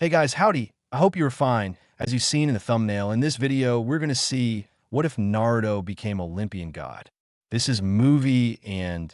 Hey guys, howdy. I hope you're fine. As you've seen in the thumbnail, in this video, we're going to see what if Naruto became Olympian God. This is movie and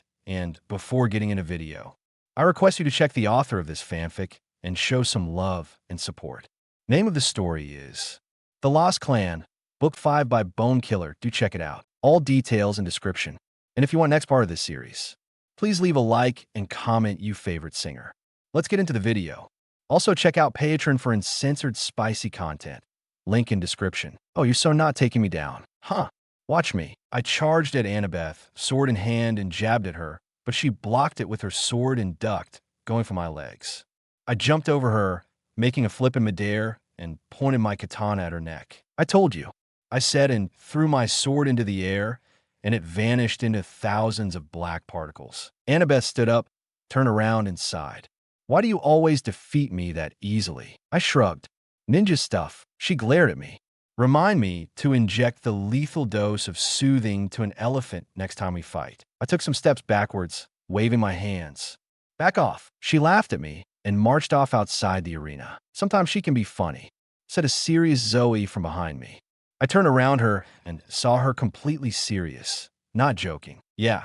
before getting into video, I request you to check the author of this fanfic and show some love and support. Name of the story is The Lost Clan, Book 5 by Bone Killer. Do check it out. All details in description. And if you want next part of this series, please leave a like and comment you favorite singer. Let's get into the video. Also, check out Patreon for uncensored spicy content. Link in description. Oh, you're so not taking me down. Huh. Watch me. I charged at Annabeth, sword in hand, and jabbed at her, but she blocked it with her sword and ducked, going for my legs. I jumped over her, making a flip in midair, and pointed my katana at her neck. I told you, I said, and threw my sword into the air, and it vanished into thousands of black particles. Annabeth stood up, turned around, and sighed. Why do you always defeat me that easily? I shrugged. Ninja stuff. She glared at me. Remind me to inject the lethal dose of soothing to an elephant next time we fight. I took some steps backwards, waving my hands. Back off. She laughed at me and marched off outside the arena. Sometimes she can be funny, said a serious Zoe from behind me. I turned around her and saw her completely serious, not joking. Yeah,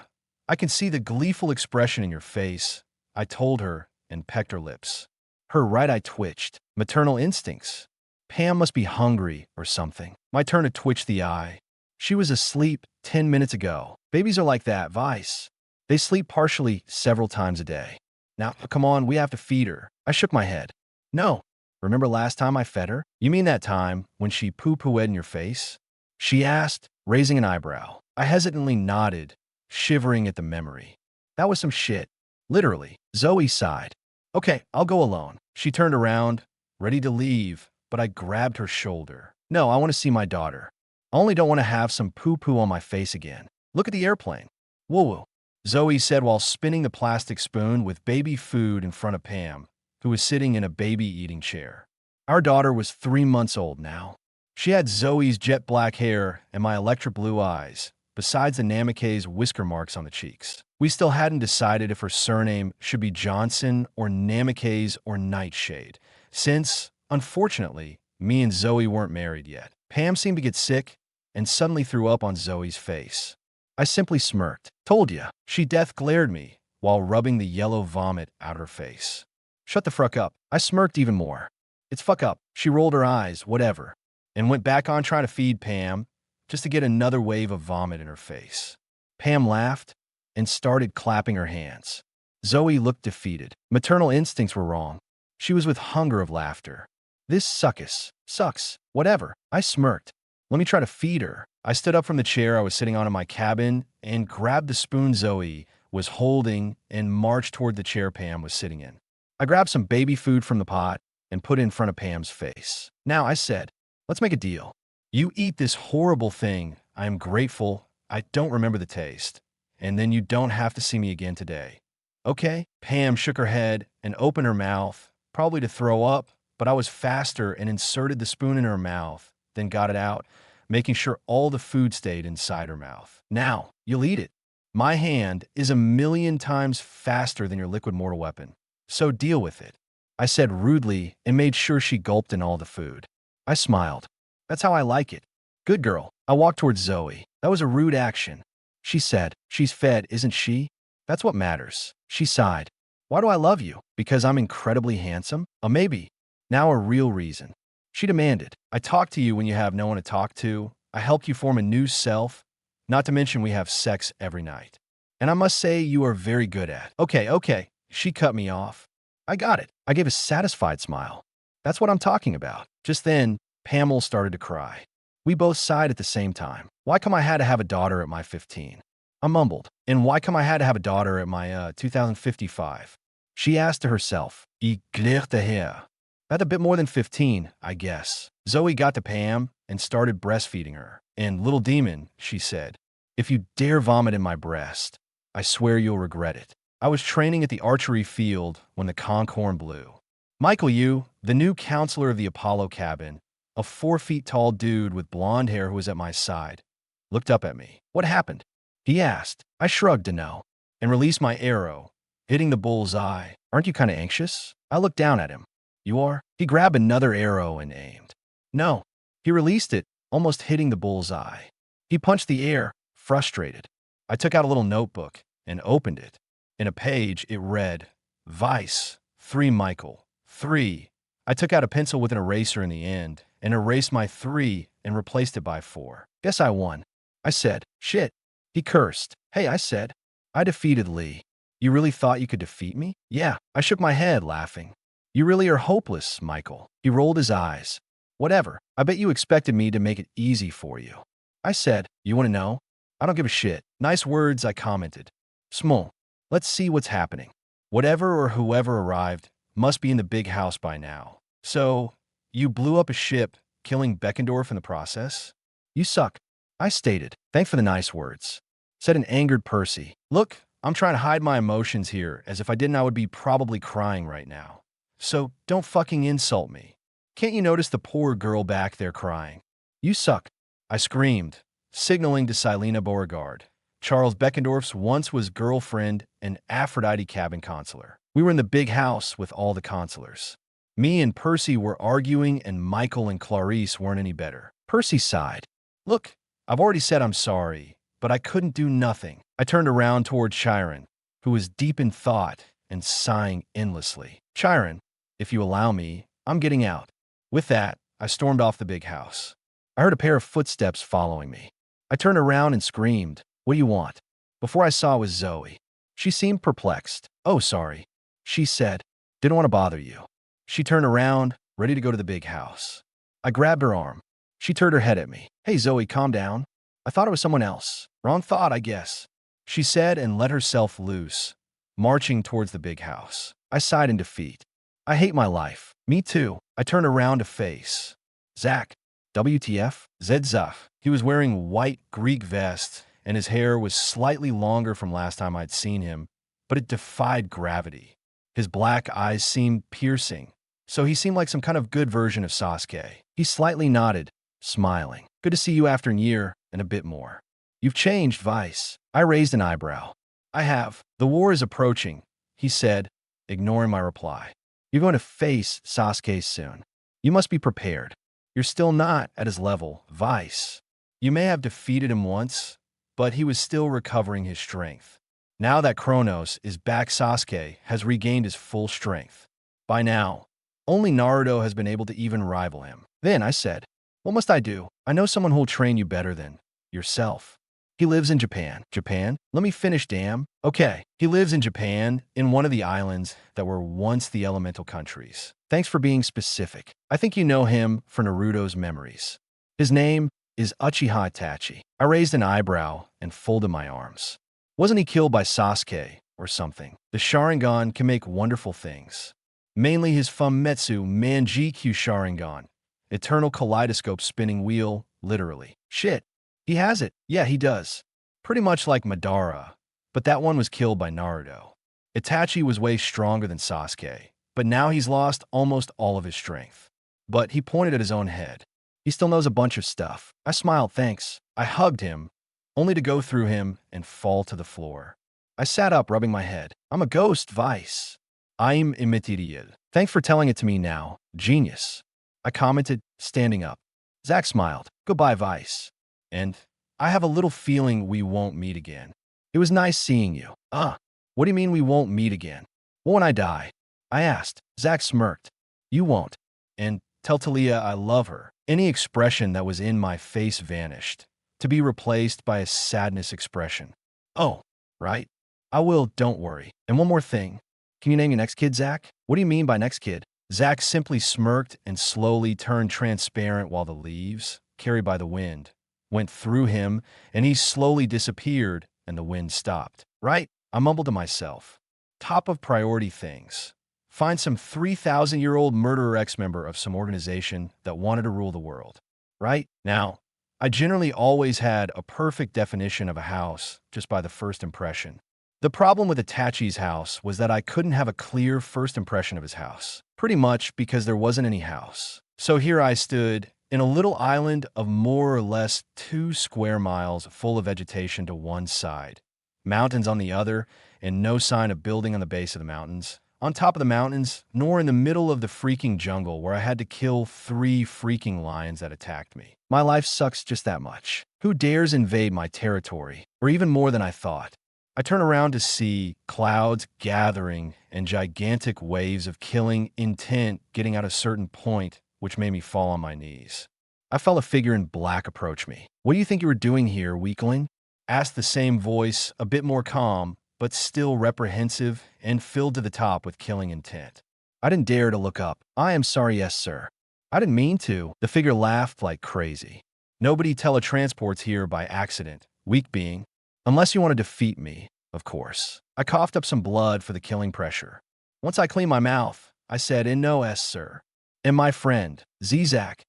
I can see the gleeful expression in your face, I told her, and pecked her lips. Her right eye twitched. Maternal instincts. Pam must be hungry or something. My turn to twitch the eye. She was asleep 10 minutes ago. Babies are like that, Vice. They sleep partially several times a day. Now, come on, we have to feed her. I shook my head. No. Remember last time I fed her? You mean that time when she poo-pooed in your face? She asked, raising an eyebrow. I hesitantly nodded, shivering at the memory. That was some shit. Literally. Zoe sighed. Okay, I'll go alone. She turned around, ready to leave, but I grabbed her shoulder. No, I want to see my daughter. I only don't want to have some poo-poo on my face again. Look at the airplane. Woo-woo, Zoe said while spinning the plastic spoon with baby food in front of Pam, who was sitting in a baby-eating chair. Our daughter was 3 months old now. She had Zoe's jet black hair and my electric blue eyes, besides the Namikaze's whisker marks on the cheeks. We still hadn't decided if her surname should be Johnson or Namikaze or Nightshade, since, unfortunately, me and Zoe weren't married yet. Pam seemed to get sick and suddenly threw up on Zoe's face. I simply smirked. Told ya. She death glared me while rubbing the yellow vomit out her face. Shut the fuck up. I smirked even more. It's fuck up. She rolled her eyes, whatever, and went back on trying to feed Pam just to get another wave of vomit in her face. Pam laughed and started clapping her hands. Zoe looked defeated. Maternal instincts were wrong. She was with hunger of laughter. This sucks, whatever. I smirked. Let me try to feed her. I stood up from the chair I was sitting on in my cabin and grabbed the spoon Zoe was holding and marched toward the chair Pam was sitting in. I grabbed some baby food from the pot and put it in front of Pam's face. Now, I said, let's make a deal. You eat this horrible thing. I am grateful. I don't remember the taste. And then you don't have to see me again today. Okay? Pam shook her head and opened her mouth, probably to throw up, but I was faster and inserted the spoon in her mouth, then got it out, making sure all the food stayed inside her mouth. Now, you'll eat it. My hand is 1,000,000 times faster than your liquid mortal weapon, so deal with it, I said rudely and made sure she gulped in all the food. I smiled. That's how I like it. Good girl. I walked towards Zoe. That was a rude action. She said, she's fed, isn't she? That's what matters. She sighed. Why do I love you? Because I'm incredibly handsome? Maybe. Now a real reason. She demanded. I talk to you when you have no one to talk to. I help you form a new self. Not to mention we have sex every night. And I must say you are very good at. Okay. She cut me off. I got it. I gave a satisfied smile. That's what I'm talking about. Just then, Pamela started to cry. We both sighed at the same time. Why come I had to have a daughter at my 15? I mumbled. And why come I had to have a daughter at my 2055? She asked to herself. That's a bit more than 15, I guess. Zoe got to Pam and started breastfeeding her. And little demon, she said, if you dare vomit in my breast, I swear you'll regret it. I was training at the archery field when the conch horn blew. Michael Yu, the new counselor of the Apollo cabin, a 4-feet-tall dude with blonde hair who was at my side, looked up at me. What happened? He asked. I shrugged to no and released my arrow, hitting the bull's eye. Aren't you kind of anxious? I looked down at him. You are? He grabbed another arrow and aimed. No. He released it, almost hitting the bull's eye. He punched the air, frustrated. I took out a little notebook and opened it. In a page, it read, Vice, 3 Michael, 3. I took out a pencil with an eraser in the end and erased my 3 and replaced it by 4. Guess I won. I said, shit. He cursed. Hey, I said. I defeated Lee. You really thought you could defeat me? Yeah. I shook my head, laughing. You really are hopeless, Michael. He rolled his eyes. Whatever. I bet you expected me to make it easy for you. I said, you want to know? I don't give a shit. Nice words, I commented. Small. Let's see what's happening. Whatever or whoever arrived must be in the big house by now. So, you blew up a ship, killing Beckendorf in the process? You suck. I stated. Thanks for the nice words. Said an angered Percy. Look, I'm trying to hide my emotions here, as if I didn't I would be probably crying right now. So, don't fucking insult me. Can't you notice the poor girl back there crying? You suck. I screamed, signaling to Silena Beauregard, Charles Beckendorf's once-was girlfriend and Aphrodite cabin consular. We were in the big house with all the consulars. Me and Percy were arguing, and Michael and Clarice weren't any better. Percy sighed. Look, I've already said I'm sorry, but I couldn't do nothing. I turned around toward Chiron, who was deep in thought and sighing endlessly. Chiron, if you allow me, I'm getting out. With that, I stormed off the big house. I heard a pair of footsteps following me. I turned around and screamed, What do you want? Before I saw it was Zoe. She seemed perplexed. Oh, sorry. She said, Didn't want to bother you. She turned around, ready to go to the big house. I grabbed her arm. She turned her head at me. Hey, Zoe, calm down. I thought it was someone else. Wrong thought, I guess. She said and let herself loose, marching towards the big house. I sighed in defeat. I hate my life. Me too. I turned around to face Zach. WTF? Zedzaf. He was wearing white Greek vest, and his hair was slightly longer from last time I'd seen him, but it defied gravity. His black eyes seemed piercing, so he seemed like some kind of good version of Sasuke. He slightly nodded, smiling. Good to see you after a year and a bit more. You've changed, Vice. I raised an eyebrow. I have. The war is approaching, he said, ignoring my reply. You're going to face Sasuke soon. You must be prepared. You're still not at his level, Vice. You may have defeated him once, but he was still recovering his strength. Now that Kronos is back, Sasuke has regained his full strength. By now, only Naruto has been able to even rival him. Then I said, What must I do? I know someone who will train you better than yourself. He lives in Japan. Japan? Let me finish, damn. Okay. He lives in Japan, in one of the islands that were once the elemental countries. Thanks for being specific. I think you know him for Naruto's memories. His name is Uchiha Itachi. I raised an eyebrow and folded my arms. Wasn't he killed by Sasuke or something? The Sharingan can make wonderful things. Mainly his Fumetsu Manjikyu Sharingan. Eternal kaleidoscope spinning wheel, literally. Shit. He has it. Yeah, he does. Pretty much like Madara, but that one was killed by Naruto. Itachi was way stronger than Sasuke, but now he's lost almost all of his strength. But he pointed at his own head. He still knows a bunch of stuff. I smiled, thanks. I hugged him, only to go through him and fall to the floor. I sat up, rubbing my head. I'm a ghost, Vice. I'm immaterial. Thanks for telling it to me now. Genius. I commented, standing up. Zach smiled. Goodbye, Vice. And I have a little feeling we won't meet again. It was nice seeing you. What do you mean we won't meet again? Well, when I die? I asked. Zach smirked. You won't. And tell Talia I love her. Any expression that was in my face vanished, to be replaced by a sadness expression. Oh, right. I will, don't worry. And one more thing. Can you name your next kid, Zach? What do you mean by next kid? Zach simply smirked and slowly turned transparent while the leaves, carried by the wind, went through him, and he slowly disappeared, and the wind stopped. Right? I mumbled to myself. Top of priority things. Find some 3,000-year-old murderer ex-member of some organization that wanted to rule the world. Right? Now, I generally always had a perfect definition of a house just by the first impression. The problem with Itachi's house was that I couldn't have a clear first impression of his house, pretty much because there wasn't any house. So here I stood in a little island of more or less 2 square miles full of vegetation to one side, mountains on the other, and no sign of building on the base of the mountains, on top of the mountains, nor in the middle of the freaking jungle where I had to kill 3 freaking lions that attacked me. My life sucks just that much. Who dares invade my territory? Or even more than I thought. I turn around to see clouds gathering and gigantic waves of killing intent getting at a certain point, which made me fall on my knees. I felt a figure in black approach me. "What do you think you were doing here, weakling?" asked the same voice, a bit more calm, but still reprehensive and filled to the top with killing intent. I didn't dare to look up. "I am sorry, yes, sir." "I didn't mean to." The figure laughed like crazy. "Nobody teletransports here by accident, weak being. Unless you want to defeat me, of course." I coughed up some blood for the killing pressure. Once I cleaned my mouth, I said, "And no, S, sir. And my friend, Zach,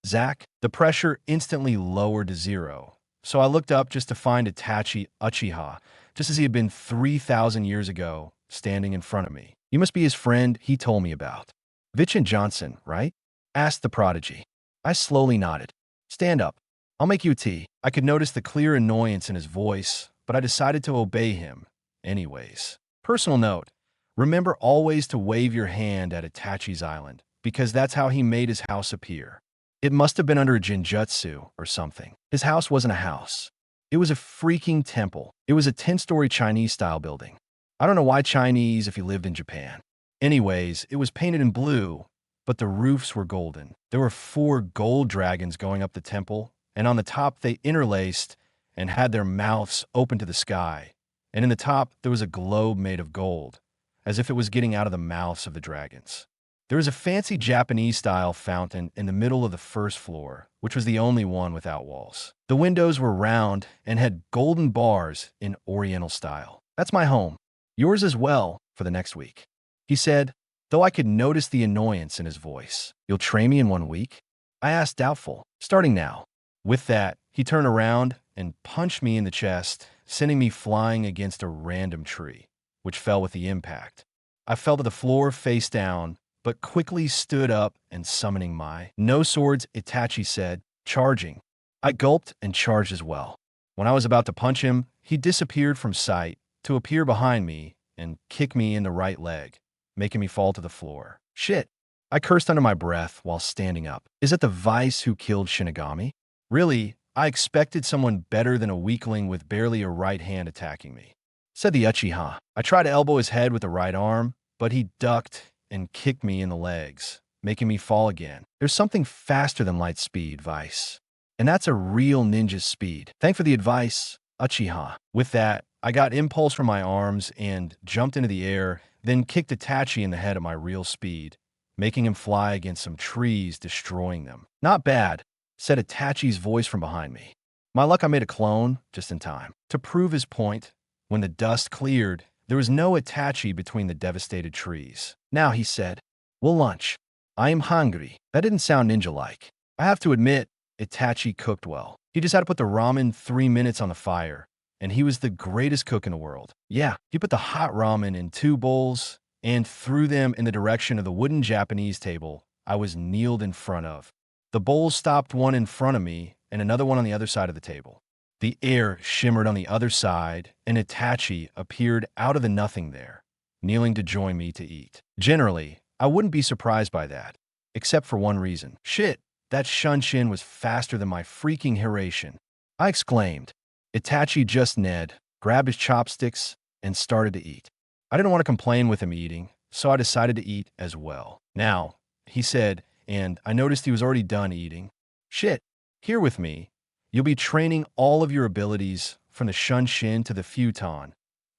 Zach." The pressure instantly lowered to 0. So I looked up just to find Itachi Uchiha, just as he had been 3,000 years ago, standing in front of me. "You must be his friend he told me about. Vichin Johnson, right?" asked the prodigy. I slowly nodded. "Stand up. I'll make you a tea." I could notice the clear annoyance in his voice, but I decided to obey him anyways. Personal note, remember always to wave your hand at Itachi's island, because that's how he made his house appear. It must have been under a jinjutsu or something. His house wasn't a house. It was a freaking temple. It was a 10-story Chinese-style building. I don't know why Chinese if you lived in Japan. Anyways, it was painted in blue, but the roofs were golden. There were 4 gold dragons going up the temple, and on the top they interlaced and had their mouths open to the sky. And in the top there was a globe made of gold, as if it was getting out of the mouths of the dragons. There was a fancy Japanese-style fountain in the middle of the first floor, which was the only one without walls. The windows were round and had golden bars in Oriental style. "That's my home. Yours as well for the next week," he said, though I could notice the annoyance in his voice. "You'll train me in 1 week?" I asked doubtful. "Starting now." With that, he turned around and punched me in the chest, sending me flying against a random tree, which fell with the impact. I fell to the floor face down, but quickly stood up and summoning my "No swords," Itachi said, charging. I gulped and charged as well. When I was about to punch him, he disappeared from sight to appear behind me and kick me in the right leg, making me fall to the floor. "Shit," I cursed under my breath while standing up. "Is it the Vice who killed Shinigami?" Really, I expected someone better than a weakling with barely a right hand attacking me, said the Uchiha. I tried to elbow his head with the right arm, but he ducked and kicked me in the legs, making me fall again. "There's something faster than light speed, Vice. And that's a real ninja's speed. Thanks for the advice, Uchiha." With that, I got impulse from my arms and jumped into the air, then kicked Itachi in the head at my real speed, making him fly against some trees, destroying them. "Not bad," said Itachi's voice from behind me. My luck, I made a clone just in time. To prove his point, when the dust cleared, there was no Itachi between the devastated trees. "Now," he said, "we'll lunch. I am hungry." That didn't sound ninja-like. I have to admit, Itachi cooked well. He just had to put the ramen 3 minutes on the fire, and he was the greatest cook in the world. Yeah, he put the hot ramen in 2 bowls and threw them in the direction of the wooden Japanese table I was kneeled in front of. The bowls stopped one in front of me and another one on the other side of the table. The air shimmered on the other side, and Itachi appeared out of the nothing there, kneeling to join me to eat. Generally, I wouldn't be surprised by that, except for one reason. "Shit, that Shunshin was faster than my freaking Hiration," I exclaimed. Itachi just Ned, grabbed his chopsticks, and started to eat. I didn't want to complain with him eating, so I decided to eat as well. "Now," he said, and I noticed he was already done eating. "Shit, here with me. You'll be training all of your abilities from the Shunshin to the Futon,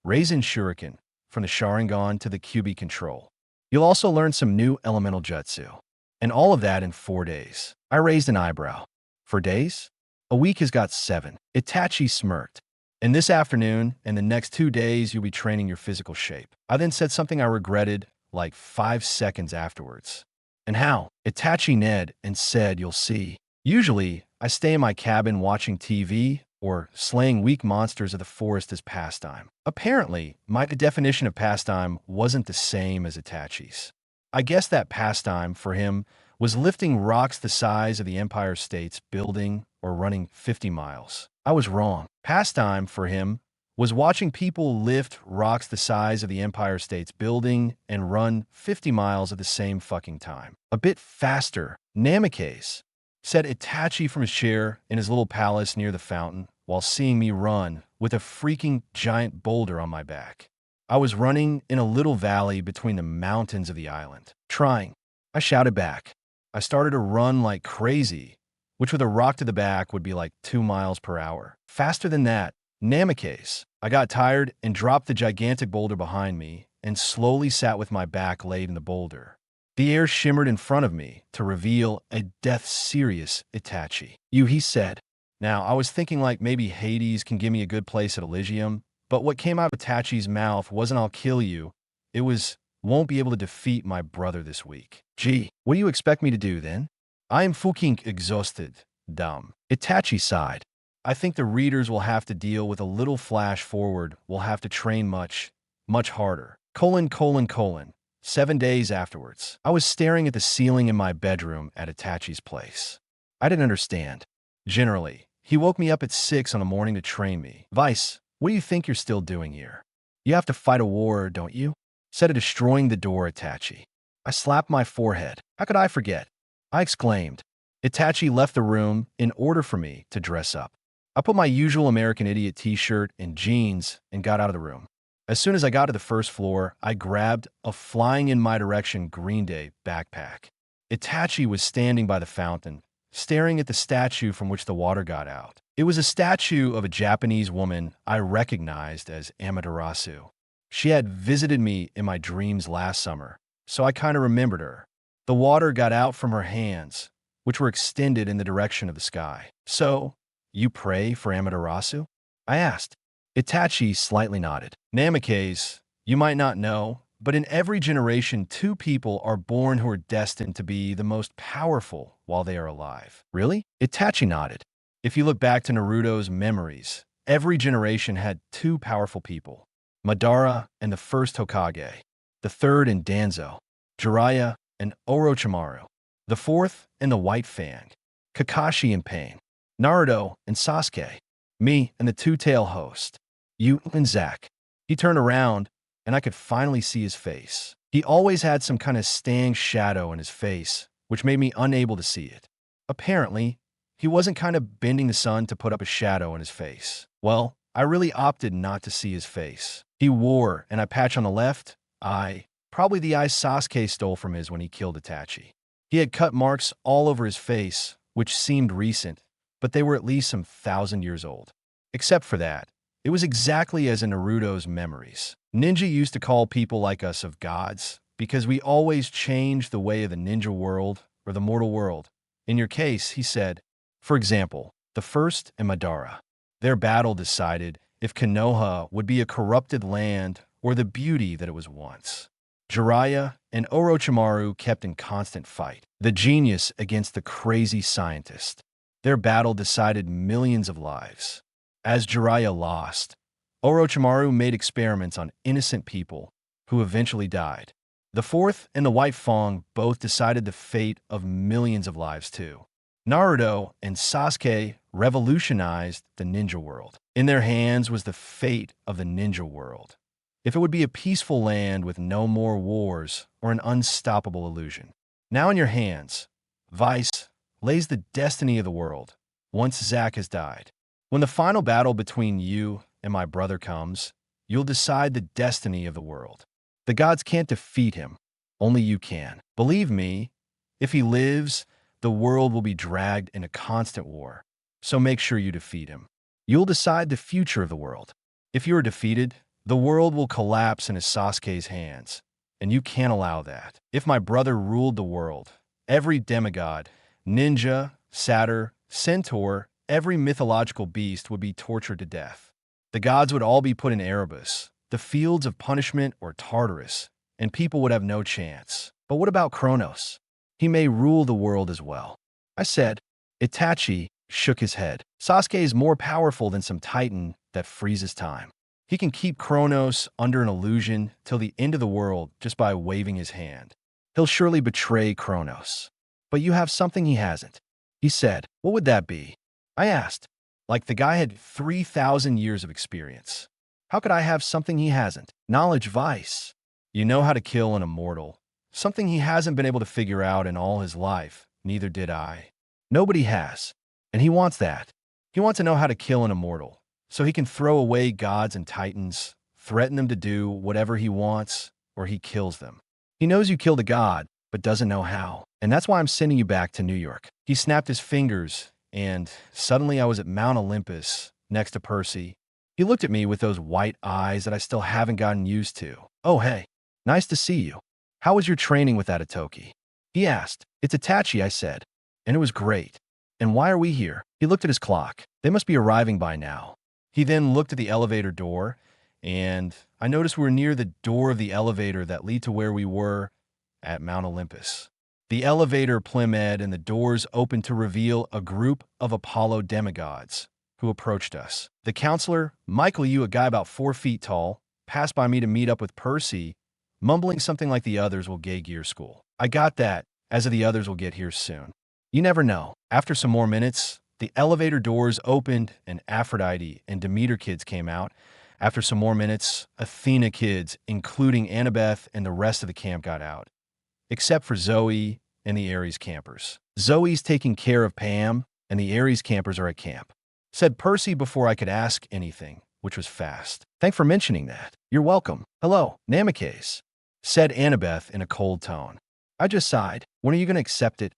Raisin Shuriken, from the Sharingan to the QB control. You'll also learn some new elemental jutsu. And all of that in 4 days." I raised an eyebrow. 4 days? A week has got 7. Itachi smirked. "And this afternoon and the next 2 days you'll be training your physical shape." I then said something I regretted like 5 seconds afterwards. "And how?" Itachi Ned and said, "You'll see. Usually, I stay in my cabin watching TV or slaying weak monsters of the forest as pastime." Apparently, my definition of pastime wasn't the same as Itachi's. I guess that pastime for him was lifting rocks the size of the Empire State's Building or running 50 miles. I was wrong. Pastime for him was watching people lift rocks the size of the Empire State's Building and run 50 miles at the same fucking time. A bit faster, Namikaze, said Itachi from his chair in his little palace near the fountain, while seeing me run with a freaking giant boulder on my back. I was running in a little valley between the mountains of the island. Trying, I shouted back. I started to run like crazy, which with a rock to the back would be like 2 miles per hour. Faster than that, Namikaze. I got tired and dropped the gigantic boulder behind me and slowly sat with my back laid in the boulder. The air shimmered in front of me to reveal a death-serious Itachi. He said. Now, I was thinking like maybe Hades can give me a good place at Elysium, but what came out of Itachi's mouth wasn't "I'll kill you." It was, "Won't be able to defeat my brother this week." Gee, what do you expect me to do then? I am fucking exhausted, dumb. Itachi sighed. I think the readers will have to deal with a little flash forward. We'll have to train much, much harder. 7 days afterwards, I was staring at the ceiling in my bedroom at Itachi's place. I didn't understand. Generally, he woke me up at 6 on the morning to train me. Vice, what do you think you're still doing here? You have to fight a war, don't you? Said a destroying the door Itachi. I slapped my forehead. How could I forget? I exclaimed. Itachi left the room in order for me to dress up. I put my usual American Idiot t-shirt and jeans and got out of the room. As soon as I got to the first floor, I grabbed a flying in my direction Green Day backpack. Itachi was standing by the fountain, staring at the statue from which the water got out. It was a statue of a Japanese woman I recognized as Amaterasu. She had visited me in my dreams last summer, so I kind of remembered her. The water got out from her hands, which were extended in the direction of the sky. So, you pray for Amaterasu? I asked. Itachi slightly nodded. Namikaze, you might not know, but in every generation, 2 people are born who are destined to be the most powerful while they are alive. Really? Itachi nodded. If you look back to Naruto's memories, every generation had 2 powerful people. Madara and the first Hokage. The third and Danzo. Jiraiya and Orochimaru. The fourth and the White Fang. Kakashi and Pain. Naruto and Sasuke. Me and the two-tail host. You and Zack. He turned around, and I could finally see his face. He always had some kind of staying shadow in his face, which made me unable to see it. Apparently, he wasn't kind of bending the sun to put up a shadow in his face. Well, I really opted not to see his face. He wore an eye patch on the left eye, probably the eye Sasuke stole from his when he killed Itachi. He had cut marks all over his face, which seemed recent, but they were at least some 1,000 years old. Except for that, it was exactly as in Naruto's memories. Ninja used to call people like us of gods because we always changed the way of the ninja world or the mortal world. In your case, he said, for example, the first and Madara. Their battle decided if Konoha would be a corrupted land or the beauty that it was once. Jiraiya and Orochimaru kept in constant fight. The genius against the crazy scientist. Their battle decided millions of lives. As Jiraiya lost, Orochimaru made experiments on innocent people who eventually died. The fourth and the White Fang both decided the fate of millions of lives too. Naruto and Sasuke revolutionized the ninja world. In their hands was the fate of the ninja world. If it would be a peaceful land with no more wars or an unstoppable illusion. Now in your hands, Vice, lays the destiny of the world once Zack has died. When the final battle between you and my brother comes, you'll decide the destiny of the world. The gods can't defeat him. Only you can. Believe me, if he lives, the world will be dragged in a constant war. So make sure you defeat him. You'll decide the future of the world. If you are defeated, the world will collapse into Sasuke's hands, and you can't allow that. If my brother ruled the world, every demigod, ninja, satyr, centaur, every mythological beast would be tortured to death. The gods would all be put in Erebus, the fields of punishment or Tartarus, and people would have no chance. But what about Kronos? He may rule the world as well. I said. Itachi shook his head. Sasuke is more powerful than some titan that freezes time. He can keep Kronos under an illusion till the end of the world just by waving his hand. He'll surely betray Kronos. But you have something he hasn't. He said. What would that be? I asked. Like the guy had 3,000 years of experience. How could I have something he hasn't? Knowledge vice. You know how to kill an immortal. Something he hasn't been able to figure out in all his life. Neither did I. Nobody has. And he wants that. He wants to know how to kill an immortal, so he can throw away gods and titans, threaten them to do whatever he wants, or he kills them. He knows you killed a god, but doesn't know how. And that's why I'm sending you back to New York. He snapped his fingers, and suddenly I was at Mount Olympus, next to Percy. He looked at me with those white eyes that I still haven't gotten used to. Oh, hey, nice to see you. How was your training with that Itoki? He asked. It's Itachi, I said. And it was great. And why are we here? He looked at his clock. They must be arriving by now. He then looked at the elevator door, and I noticed we were near the door of the elevator that lead to where we were at Mount Olympus. The elevator plimed and the doors opened to reveal a group of Apollo demigods who approached us. The counselor, Michael Yu, a guy about 4 feet tall, passed by me to meet up with Percy, mumbling something like the others will get gear school. I got that, as of the others will get here soon. You never know. After some more minutes, the elevator doors opened and Aphrodite and Demeter kids came out. After some more minutes, Athena kids, including Annabeth and the rest of the camp, got out, except for Zoe and the Ares campers. Zoe's taking care of Pam, and the Ares campers are at camp, said Percy before I could ask anything, which was fast. Thanks for mentioning that. You're welcome. Hello, Namikaze, said Annabeth in a cold tone. I just sighed. When are you going to accept it?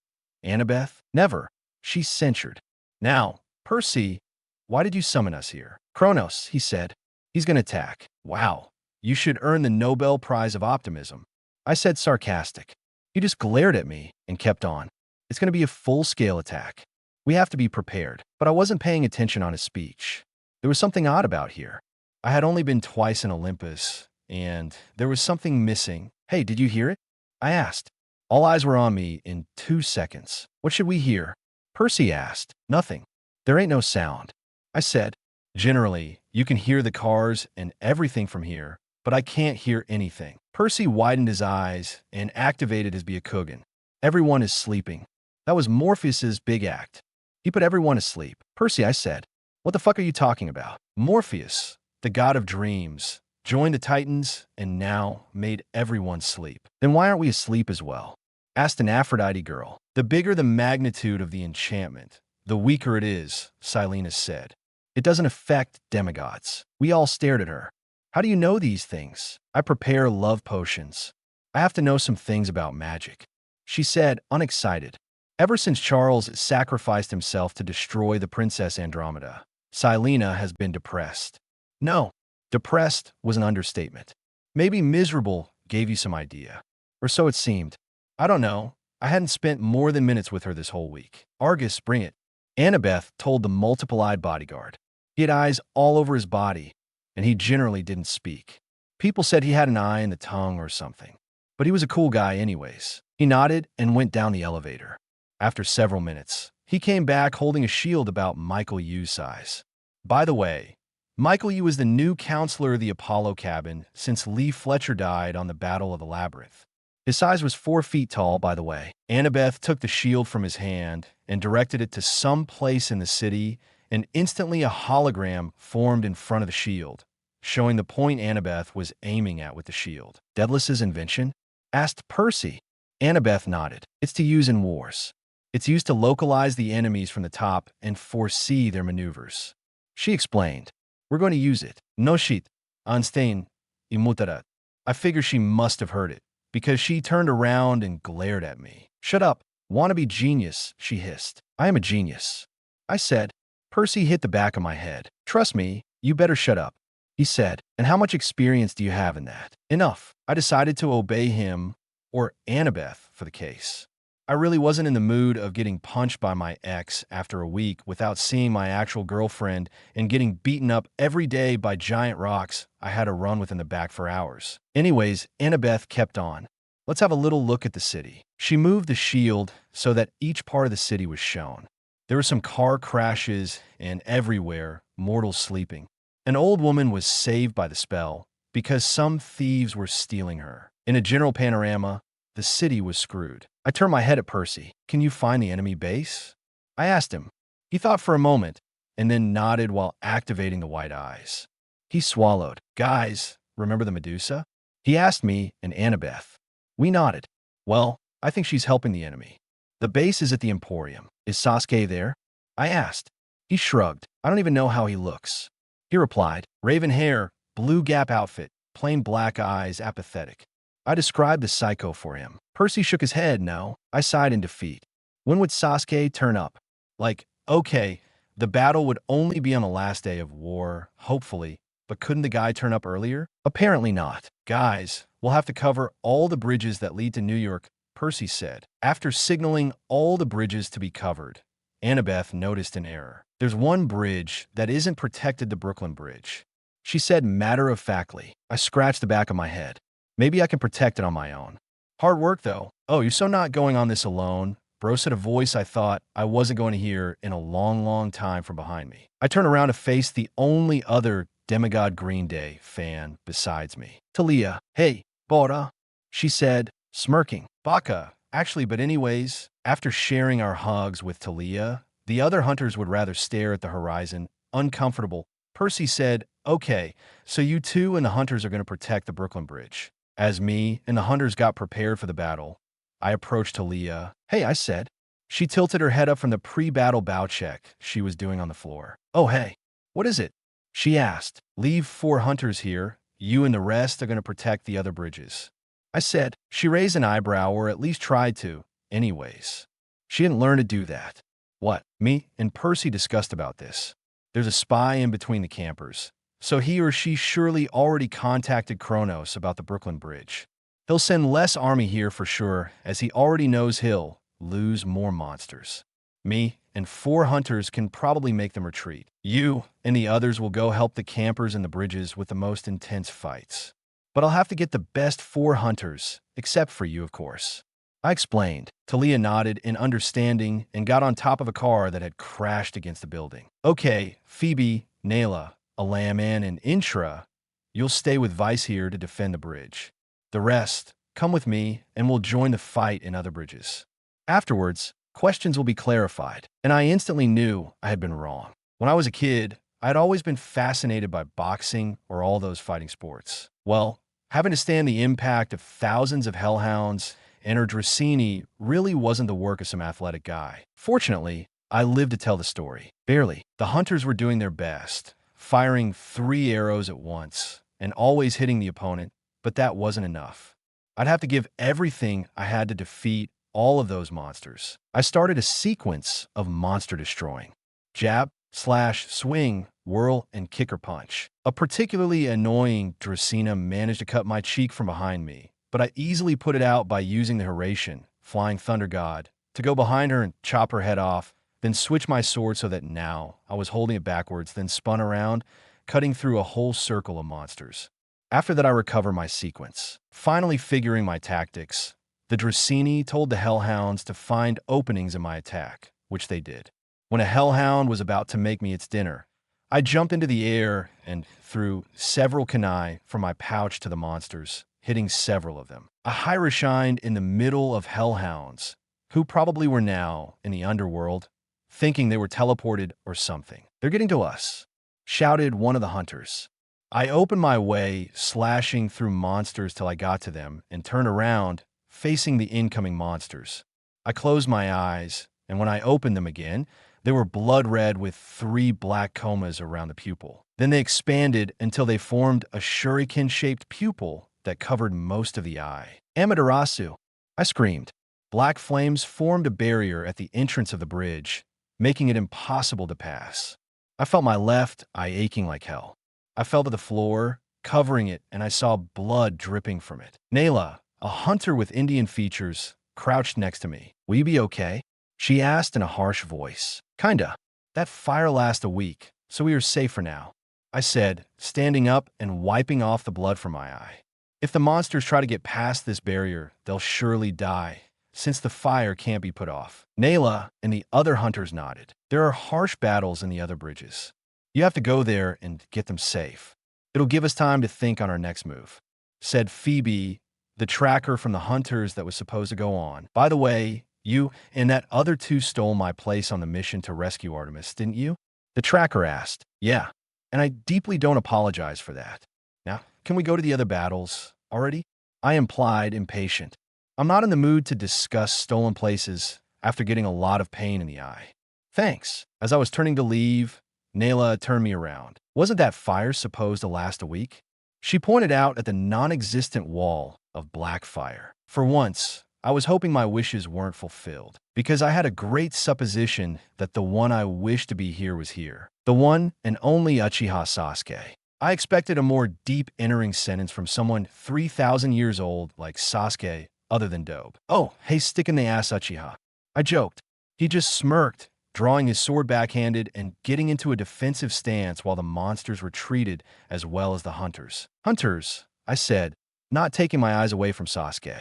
Annabeth? Never. She censured. Now, Percy, why did you summon us here? Kronos, he said. He's going to attack. Wow. You should earn the Nobel Prize of Optimism. I said sarcastic. He just glared at me and kept on. It's going to be a full-scale attack. We have to be prepared. But I wasn't paying attention on his speech. There was something odd about here. I had only been twice in Olympus, and there was something missing. Hey, did you hear it? I asked. All eyes were on me in 2 seconds. What should we hear? Percy asked. Nothing. There ain't no sound. I said. Generally, you can hear the cars and everything from here, but I can't hear anything. Percy widened his eyes and activated his Byakugan. Everyone is sleeping. That was Morpheus's big act. He put everyone to sleep. Percy, I said. What the fuck are you talking about? Morpheus, the god of dreams, joined the Titans and now made everyone sleep. Then why aren't we asleep as well? Asked an Aphrodite girl. The bigger the magnitude of the enchantment, the weaker it is, Silenus said. It doesn't affect demigods. We all stared at her. How do you know these things? I prepare love potions. I have to know some things about magic. She said, unexcited. Ever since Charles sacrificed himself to destroy the Princess Andromeda, Silena has been depressed. No, depressed was an understatement. Maybe miserable gave you some idea. Or so it seemed. I don't know. I hadn't spent more than minutes with her this whole week. Argus, bring it. Annabeth told the multiple-eyed bodyguard. He had eyes all over his body, and he generally didn't speak. People said he had an eye in the tongue or something. But he was a cool guy anyways. He nodded and went down the elevator. After several minutes, he came back holding a shield about Michael Yu's size. By the way, Michael Yu is the new counselor of the Apollo cabin since Lee Fletcher died on the Battle of the Labyrinth. His size was 4 feet tall, by the way. Annabeth took the shield from his hand and directed it to some place in the city, and instantly a hologram formed in front of the shield, showing the point Annabeth was aiming at with the shield. Daedalus' invention? Asked Percy. Annabeth nodded. It's to use in wars. It's used to localize the enemies from the top and foresee their maneuvers. She explained. We're going to use it. No shit. Anstein. Imutarat. I figure she must have heard it, because she turned around and glared at me. Shut up. Wannabe genius, she hissed. I am a genius. I said. Percy hit the back of my head. Trust me, you better shut up. He said. And how much experience do you have in that? Enough. I decided to obey him, or Annabeth for the case. I really wasn't in the mood of getting punched by my ex after a week without seeing my actual girlfriend and getting beaten up every day by giant rocks I had to run with in the back for hours. Anyways, Annabeth kept on. Let's have a little look at the city. She moved the shield so that each part of the city was shown. There were some car crashes and everywhere, mortals sleeping. An old woman was saved by the spell because some thieves were stealing her. In a general panorama, the city was screwed. I turned my head at Percy. Can you find the enemy base? I asked him. He thought for a moment and then nodded while activating the white eyes. He swallowed. Guys, remember the Medusa? He asked me and Annabeth. We nodded. Well, I think she's helping the enemy. The base is at the Emporium. Is Sasuke there? I asked. He shrugged. I don't even know how he looks. He replied, raven hair, blue Gap outfit, plain black eyes, apathetic. I described the psycho for him. Percy shook his head, no. I sighed in defeat. When would Sasuke turn up? Like, okay, the battle would only be on the last day of war, hopefully, but couldn't the guy turn up earlier? Apparently not. Guys, we'll have to cover all the bridges that lead to New York, Percy said. After signaling all the bridges to be covered, Annabeth noticed an error. There's one bridge that isn't protected, the Brooklyn Bridge. She said matter-of-factly. I scratched the back of my head. Maybe I can protect it on my own. Hard work, though. Oh, you're so not going on this alone? Bro said, a voice I thought I wasn't going to hear in a long, long time from behind me. I turned around to face the only other Demigod Green Day fan besides me. Talia. Hey, Bora, she said, smirking. Baka. Actually, but anyways, after sharing our hugs with Talia, the other hunters would rather stare at the horizon, uncomfortable. Percy said, okay, so you two and the hunters are going to protect the Brooklyn Bridge. As me and the hunters got prepared for the battle, I approached Talia. Hey, I said. She tilted her head up from the pre-battle bow check she was doing on the floor. Oh, hey, what is it? She asked. Leave 4 hunters here. You and the rest are going to protect the other bridges. I said. She raised an eyebrow, or at least tried to. Anyways, she didn't learn to do that. What? Me and Percy discussed about this. There's a spy in between the campers, so he or she surely already contacted Kronos about the Brooklyn Bridge. He'll send less army here for sure, as he already knows he'll lose more monsters. Me and 4 hunters can probably make them retreat. You and the others will go help the campers and the bridges with the most intense fights. But I'll have to get the best 4 hunters, except for you, of course. I explained. Talia nodded in understanding and got on top of a car that had crashed against the building. Okay, Phoebe, Nayla, Olympian, and Intra, you'll stay with Vice here to defend the bridge. The rest, come with me and we'll join the fight in other bridges. Afterwards, questions will be clarified, and I instantly knew I had been wrong. When I was a kid, I had always been fascinated by boxing or all those fighting sports. Well, having to stand the impact of thousands of hellhounds and Drsini really wasn't the work of some athletic guy. Fortunately, I lived to tell the story. Barely. The hunters were doing their best, firing 3 arrows at once and always hitting the opponent, but that wasn't enough. I'd have to give everything I had to defeat all of those monsters. I started a sequence of monster destroying. Jab, slash, swing, whirl, and kicker punch. A particularly annoying Dracena managed to cut my cheek from behind me, but I easily put it out by using the Horatian, Flying Thunder God, to go behind her and chop her head off, then switch my sword so that now I was holding it backwards, then spun around, cutting through a whole circle of monsters. After that, I recover my sequence. Finally figuring my tactics, the Draceni told the Hellhounds to find openings in my attack, which they did. When a Hellhound was about to make me its dinner, I jumped into the air and threw several kunai from my pouch to the monsters, hitting several of them. A Hyra shined in the middle of Hellhounds, who probably were now in the underworld, thinking they were teleported or something. They're getting to us, shouted one of the hunters. I opened my way, slashing through monsters till I got to them, and turned around, facing the incoming monsters. I closed my eyes, and when I opened them again, they were blood red with 3 black comas around the pupil. Then they expanded until they formed a shuriken-shaped pupil that covered most of the eye. Amaterasu! I screamed. Black flames formed a barrier at the entrance of the bridge, making it impossible to pass. I felt my left eye aching like hell. I fell to the floor, covering it, and I saw blood dripping from it. Nayla, a hunter with Indian features, crouched next to me. Will you be okay? She asked in a harsh voice. Kinda. That fire lasted a week, so we are safe for now, I said, standing up and wiping off the blood from my eye. If the monsters try to get past this barrier, they'll surely die, since the fire can't be put off. Nayla and the other hunters nodded. There are harsh battles in the other bridges. You have to go there and get them safe. It'll give us time to think on our next move, said Phoebe, the tracker from the hunters that was supposed to go on. By the way, you and that other 2 stole my place on the mission to rescue Artemis, didn't you? The tracker asked. Yeah. and I deeply don't apologize for that. Now, can we go to the other battles already? I implied, impatient. I'm not in the mood to discuss stolen places after getting a lot of pain in the eye. Thanks. As I was turning to leave, Nayla turned me around. Wasn't that fire supposed to last a week? She pointed out at the non-existent wall of black fire. For once, I was hoping my wishes weren't fulfilled, because I had a great supposition that the one I wished to be here was here. The one and only Uchiha Sasuke. I expected a more deep entering sentence from someone 3,000 years old like Sasuke other than Dope. Oh, hey, stick in the ass Uchiha. I joked. He just smirked, drawing his sword backhanded and getting into a defensive stance while the monsters retreated as well as the hunters. Hunters, I said, not taking my eyes away from Sasuke.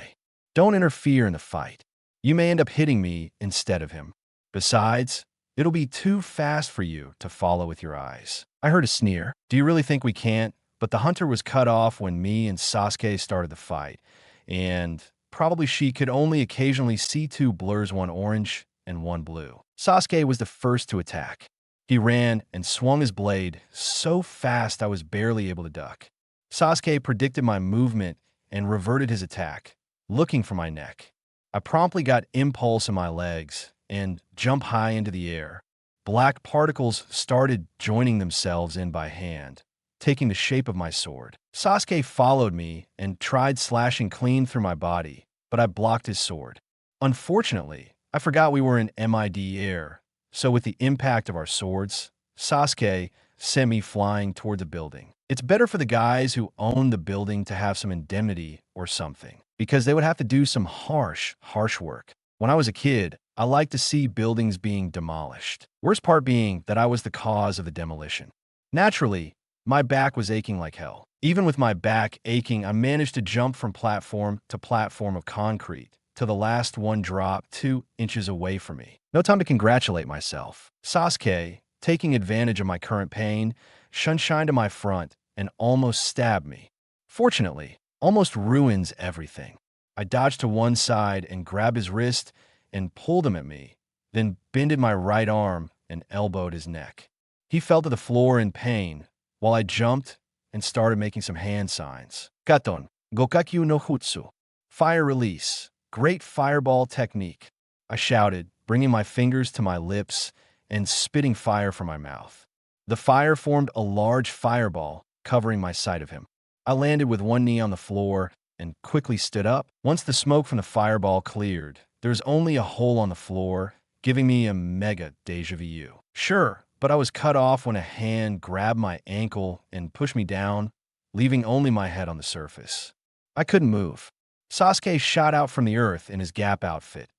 Don't interfere in the fight. You may end up hitting me instead of him. Besides, it'll be too fast for you to follow with your eyes. I heard a sneer. Do you really think we can't? But the hunter was cut off when me and Sasuke started the fight, and probably she could only occasionally see two blurs, one orange and one blue. Sasuke was the first to attack. He ran and swung his blade so fast I was barely able to duck. Sasuke predicted my movement and reverted his attack, looking for my neck. I promptly got impulse in my legs and jumped high into the air. Black particles started joining themselves in by hand, taking the shape of my sword. Sasuke followed me and tried slashing clean through my body, but I blocked his sword. Unfortunately, I forgot we were in mid-air, so with the impact of our swords, Sasuke sent me flying toward the building. It's better for the guys who own the building to have some indemnity or something, because they would have to do some harsh work. When I was a kid, I liked to see buildings being demolished. Worst part being that I was the cause of the demolition. Naturally, my back was aching like hell. Even with my back aching, I managed to jump from platform to platform of concrete till the last one dropped 2 inches away from me. No time to congratulate myself. Sasuke, taking advantage of my current pain, shined to my front and almost stabbed me. Fortunately, almost ruins everything. I dodged to one side and grabbed his wrist and pulled him at me, then bended my right arm and elbowed his neck. He fell to the floor in pain while I jumped and started making some hand signs. Katon, Gokakyu no Jutsu. Fire release. Great fireball technique. I shouted, bringing my fingers to my lips and spitting fire from my mouth. The fire formed a large fireball, covering my sight of him. I landed with one knee on the floor and quickly stood up. Once the smoke from the fireball cleared, there was only a hole on the floor, giving me a mega deja vu. Sure, but I was cut off when a hand grabbed my ankle and pushed me down, leaving only my head on the surface. I couldn't move. Sasuke shot out from the earth in his Gap outfit.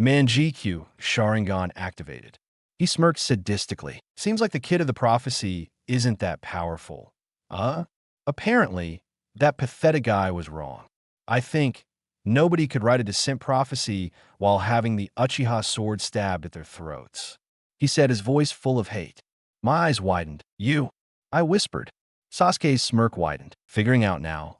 Manjikyu Sharingan activated. He smirked sadistically. Seems like the kid of the prophecy isn't that powerful. Apparently, that pathetic guy was wrong. I think nobody could write a descent prophecy while having the Uchiha sword stabbed at their throats. He said, his voice full of hate. My eyes widened. You? I whispered. Sasuke's smirk widened, figuring out now.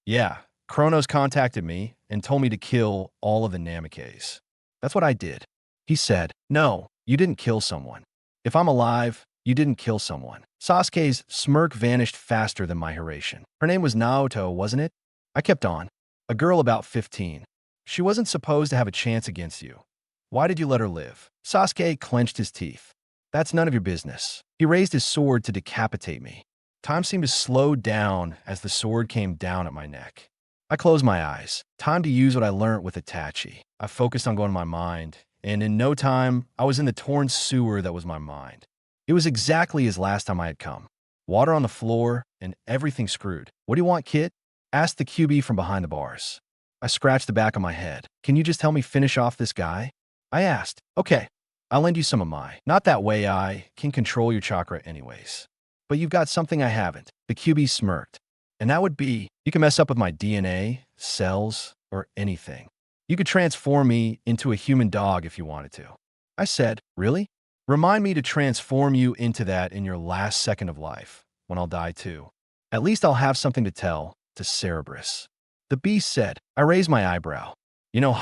Yeah, Kronos contacted me and told me to kill all of the Namikes. That's what I did. He said, no, you didn't kill someone. If I'm alive, you didn't kill someone. Sasuke's smirk vanished faster than my harassment. Her name was Naoto, wasn't it? I kept on. A girl about 15. She wasn't supposed to have a chance against you. Why did you let her live? Sasuke clenched his teeth. That's none of your business. He raised his sword to decapitate me. Time seemed to slow down as the sword came down at my neck. I closed my eyes. Time to use what I learned with Itachi. I focused on going to my mind, and in no time, I was in the torn sewer that was my mind. It was exactly as last time I had come. Water on the floor and everything screwed. What do you want, kid? Asked the QB from behind the bars. I scratched the back of my head. Can you just help me finish off this guy? I asked. Okay, I'll lend you some of mine. Not that way I can control your chakra anyways. But you've got something I haven't. The QB smirked. And that would be, you can mess up with my DNA, cells, or anything. You could transform me into a human dog if you wanted to. I said, really? Remind me to transform you into that in your last second of life, when I'll die too. At least I'll have something to tell to Cerberus. The beast said. I raised my eyebrow. You know,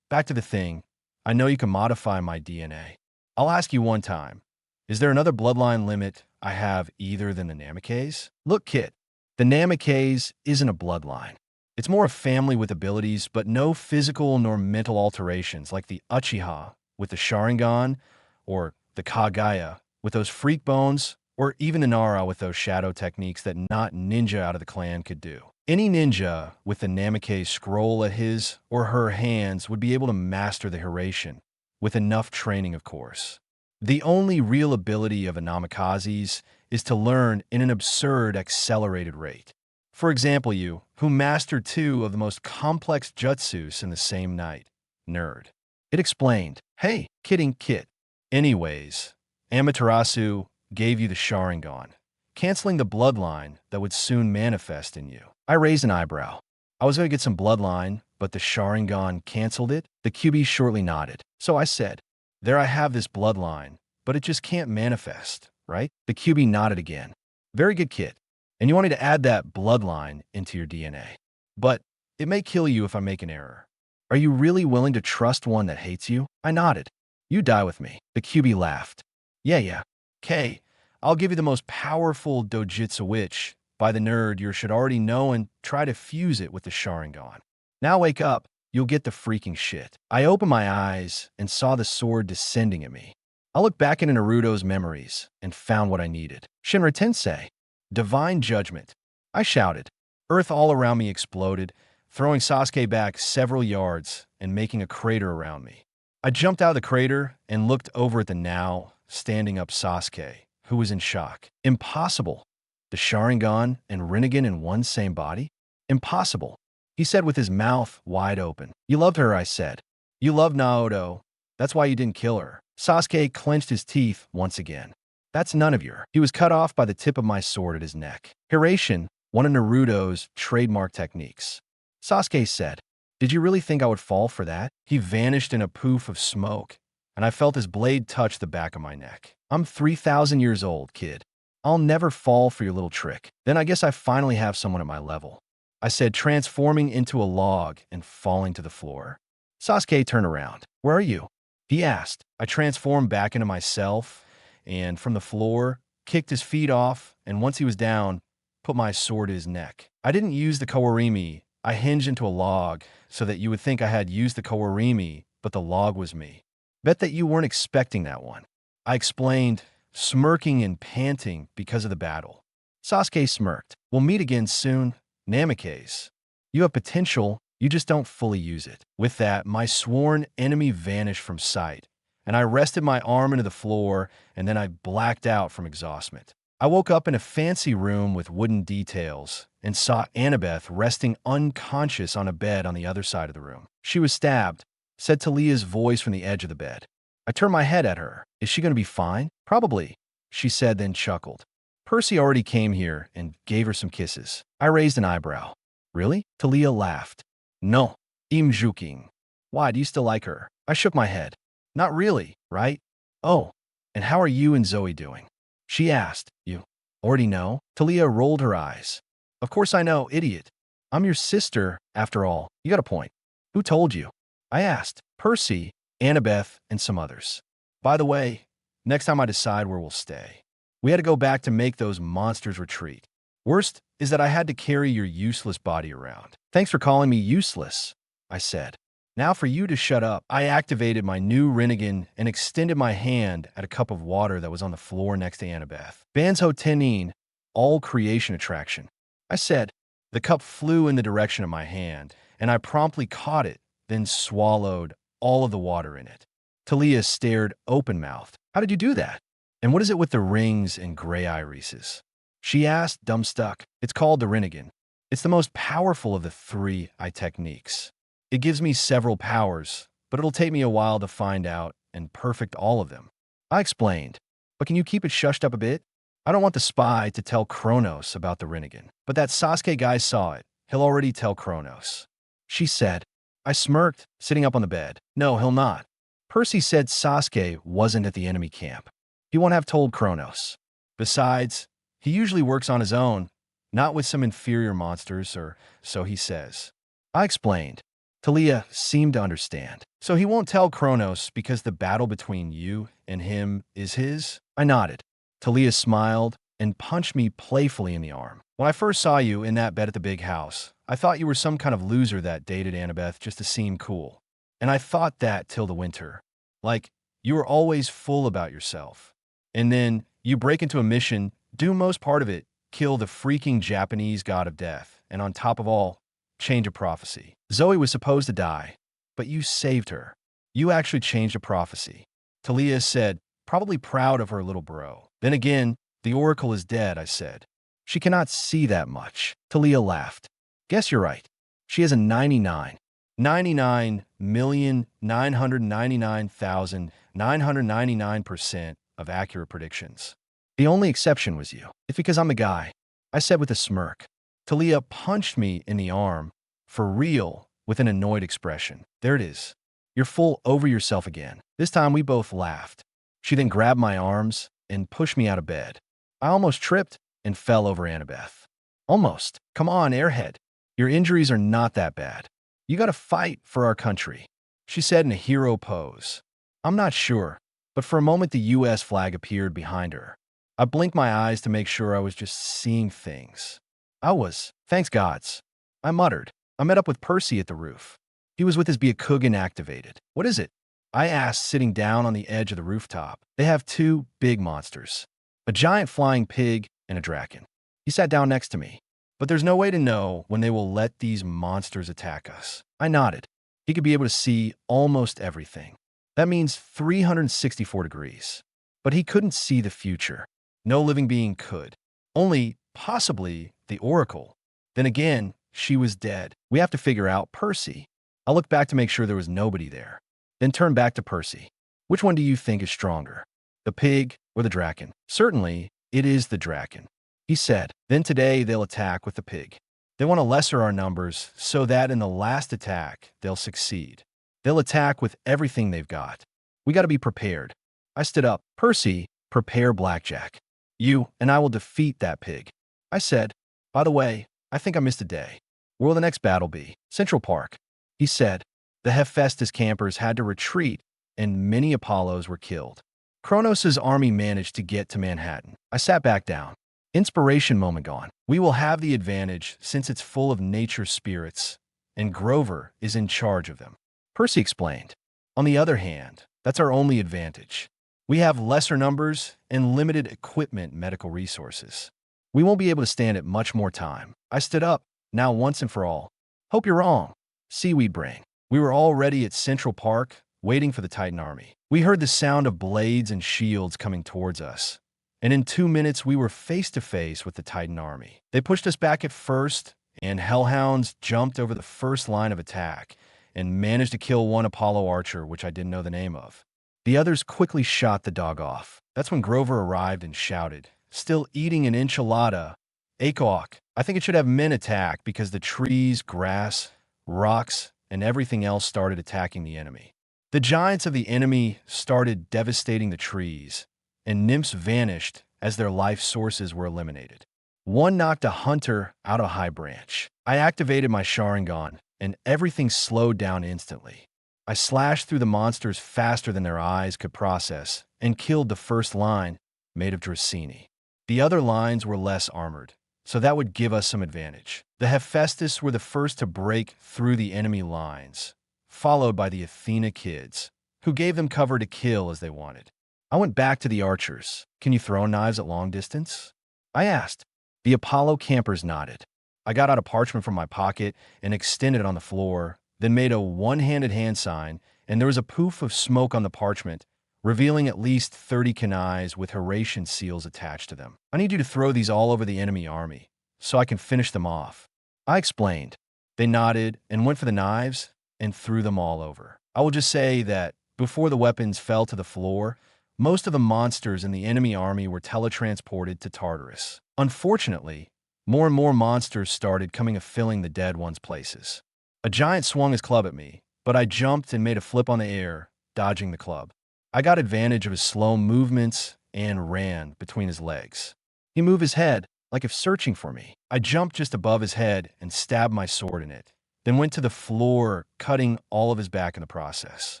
back to the thing. I know you can modify my DNA. I'll ask you one time. Is there another bloodline limit I have either than the Namikaze? Look, kid, the Namikaze isn't a bloodline. It's more a family with abilities, but no physical nor mental alterations like the Uchiha with the Sharingan, or the Kagaya with those freak bones, or even the Nara with those shadow techniques that not ninja out of the clan could do. Any ninja with the Namikaze scroll at his or her hands would be able to master the Hiraishin, with enough training, of course. The only real ability of a Namikaze's is to learn in an absurd accelerated rate. For example, you, who mastered 2 of the most complex jutsus in the same night. Nerd. It explained, hey, kidding kid. Anyways, Amaterasu gave you the Sharingan, canceling the bloodline that would soon manifest in you. I raised an eyebrow. I was going to get some bloodline, but the Sharingan canceled it? The QB shortly nodded. So I said, there I have this bloodline, but it just can't manifest, right? The QB nodded again. Very good, kid. And you want me to add that bloodline into your DNA. But it may kill you if I make an error. Are you really willing to trust one that hates you? I nodded. You die with me. The QB laughed. Yeah. Okay, I'll give you the most powerful dojutsu which, by the nerd, you should already know and try to fuse it with the Sharingan. Now wake up, you'll get the freaking shit. I opened my eyes and saw the sword descending at me. I looked back into Naruto's memories and found what I needed. Shinra Tensei. Divine Judgment. I shouted. Earth all around me exploded, throwing Sasuke back several yards and making a crater around me. I jumped out of the crater and looked over at the now standing up Sasuke, who was in shock. Impossible. The Sharingan and Rinnegan in one same body? Impossible. He said with his mouth wide open. You loved her, I said. You loved Naoto. That's why you didn't kill her. Sasuke clenched his teeth once again. That's none of your. He was cut off by the tip of my sword at his neck. Hiraishin, one of Naruto's trademark techniques. Sasuke said, did you really think I would fall for that? He vanished in a poof of smoke, and I felt his blade touch the back of my neck. I'm 3,000 years old, kid. I'll never fall for your little trick. Then I guess I finally have someone at my level. I said, transforming into a log and falling to the floor. Sasuke turned around. Where are you? He asked. I transformed back into myself, and from the floor, kicked his feet off, and once he was down, put my sword to his neck. I didn't use the Kawarimi. I hinged into a log so that you would think I had used the Kawarimi, but the log was me. Bet that you weren't expecting that one. I explained, smirking and panting because of the battle. Sasuke smirked. We'll meet again soon. Namikaze. You have potential, you just don't fully use it. With that, my sworn enemy vanished from sight, and I rested my arm into the floor, and then I blacked out from exhaustion. I woke up in a fancy room with wooden details and saw Annabeth resting unconscious on a bed on the other side of the room. She was stabbed, said Talia's voice from the edge of the bed. I turned my head at her. Is she going to be fine? Probably, she said, then chuckled. Percy already came here and gave her some kisses. I raised an eyebrow. Really? Talia laughed. No, im joking. Why, do you still like her? I shook my head. Not really, right? Oh, and how are you and Zoe doing? She asked. You already know? Talia rolled her eyes. Of course I know, idiot. I'm your sister, after all. You got a point. Who told you? I asked. Percy, Annabeth, and some others. By the way, next time I decide where we'll stay. We had to go back to make those monsters retreat. Worst is that I had to carry your useless body around. Thanks for calling me useless, I said. Now for you to shut up. I activated my new Rinnegan and extended my hand at a cup of water that was on the floor next to Annabeth. Banzo Tenin, all creation attraction. I said. The cup flew in the direction of my hand, and I promptly caught it, then swallowed all of the water in it. Talia stared open-mouthed. How did you do that? And what is it with the rings and gray irises? She asked, dumbstruck. It's called the Rinnegan. It's the most powerful of the 3 eye techniques. It gives me several powers, but it'll take me a while to find out and perfect all of them. I explained, but can you keep it shushed up a bit? I don't want the spy to tell Kronos about the Rinnegan, but that Sasuke guy saw it. He'll already tell Kronos. She said. I smirked, sitting up on the bed. No, he'll not. Percy said Sasuke wasn't at the enemy camp. He won't have told Kronos. Besides, he usually works on his own, not with some inferior monsters, or so he says. I explained. Talia seemed to understand. So he won't tell Kronos because the battle between you and him is his? I nodded. Talia smiled and punched me playfully in the arm. When I first saw you in that bed at the big house, I thought you were some kind of loser that dated Annabeth just to seem cool. And I thought that till the winter. Like, you were always full about yourself. And then you break into a mission, do most part of it, kill the freaking Japanese god of death, and on top of all, change a prophecy. Zoe was supposed to die, but you saved her. You actually changed a prophecy. Talia said, probably proud of her little bro. Then again, the oracle is dead, I said. She cannot see that much. Talia laughed. Guess you're right. She has a 99,999,999% of accurate predictions. The only exception was you. It's because I'm the guy, I said with a smirk. Talia punched me in the arm, for real, with an annoyed expression. There it is. You're full over yourself again. This time we both laughed. She then grabbed my arms and pushed me out of bed. I almost tripped and fell over Annabeth. Almost. Come on, airhead. Your injuries are not that bad. You gotta fight for our country, she said in a hero pose. I'm not sure, but for a moment the U.S. flag appeared behind her. I blinked my eyes to make sure I was just seeing things. I was, thanks gods. I muttered. I met up with Percy at the roof. He was with his Byakugan activated. What is it? I asked, sitting down on the edge of the rooftop. They have two big monsters, a giant flying pig and a draken. He sat down next to me. But there's no way to know when they will let these monsters attack us. I nodded. He could be able to see almost everything. That means 364 degrees. But he couldn't see the future. No living being could. Only, possibly, the Oracle. Then again, she was dead. We have to figure out Percy. I looked back to make sure there was nobody there. Then turned back to Percy. Which one do you think is stronger? The pig or the draken? Certainly, it is the draken. He said, then today they'll attack with the pig. They want to lesser our numbers so that in the last attack, they'll succeed. They'll attack with everything they've got. We got to be prepared. I stood up. Percy, prepare blackjack. You and I will defeat that pig. I said, by the way, I think I missed a day. Where will the next battle be? Central Park. He said, the Hephaestus campers had to retreat and many Apollos were killed. Kronos' army managed to get to Manhattan. I sat back down. Inspiration moment gone. We will have the advantage since it's full of nature spirits, and Grover is in charge of them. Percy explained. On the other hand, that's our only advantage. We have lesser numbers and limited equipment medical resources. We won't be able to stand it much more time. I stood up, now once and for all. Hope you're wrong. Seaweed brain. We were already at Central Park, waiting for the Titan army. We heard the sound of blades and shields coming towards us. And in 2 minutes, we were face to face with the Titan army. They pushed us back at first, and hellhounds jumped over the first line of attack and managed to kill one Apollo archer, which I didn't know the name of. The others quickly shot the dog off. That's when Grover arrived and shouted, still eating an enchilada, Akok, I think it should have men attack because the trees, grass, rocks, and everything else started attacking the enemy. The giants of the enemy started devastating the trees, and nymphs vanished as their life sources were eliminated. One knocked a hunter out of a high branch. I activated my Sharingan, and everything slowed down instantly. I slashed through the monsters faster than their eyes could process and killed the first line, made of Dracini. The other lines were less armored, so that would give us some advantage. The Hephaestus were the first to break through the enemy lines, followed by the Athena kids, who gave them cover to kill as they wanted. I went back to the archers. Can you throw knives at long distance? I asked. The Apollo campers nodded. I got out a parchment from my pocket and extended it on the floor, then made a one-handed hand sign, and there was a poof of smoke on the parchment, revealing at least 30 kunais with Horatian seals attached to them. I need you to throw these all over the enemy army, so I can finish them off. I explained. They nodded and went for the knives and threw them all over. I will just say that before the weapons fell to the floor, most of the monsters in the enemy army were teletransported to Tartarus. Unfortunately, more and more monsters started coming and filling the dead ones' places. A giant swung his club at me, but I jumped and made a flip on the air, dodging the club. I got advantage of his slow movements and ran between his legs. He moved his head, like if searching for me. I jumped just above his head and stabbed my sword in it, then went to the floor, cutting all of his back in the process.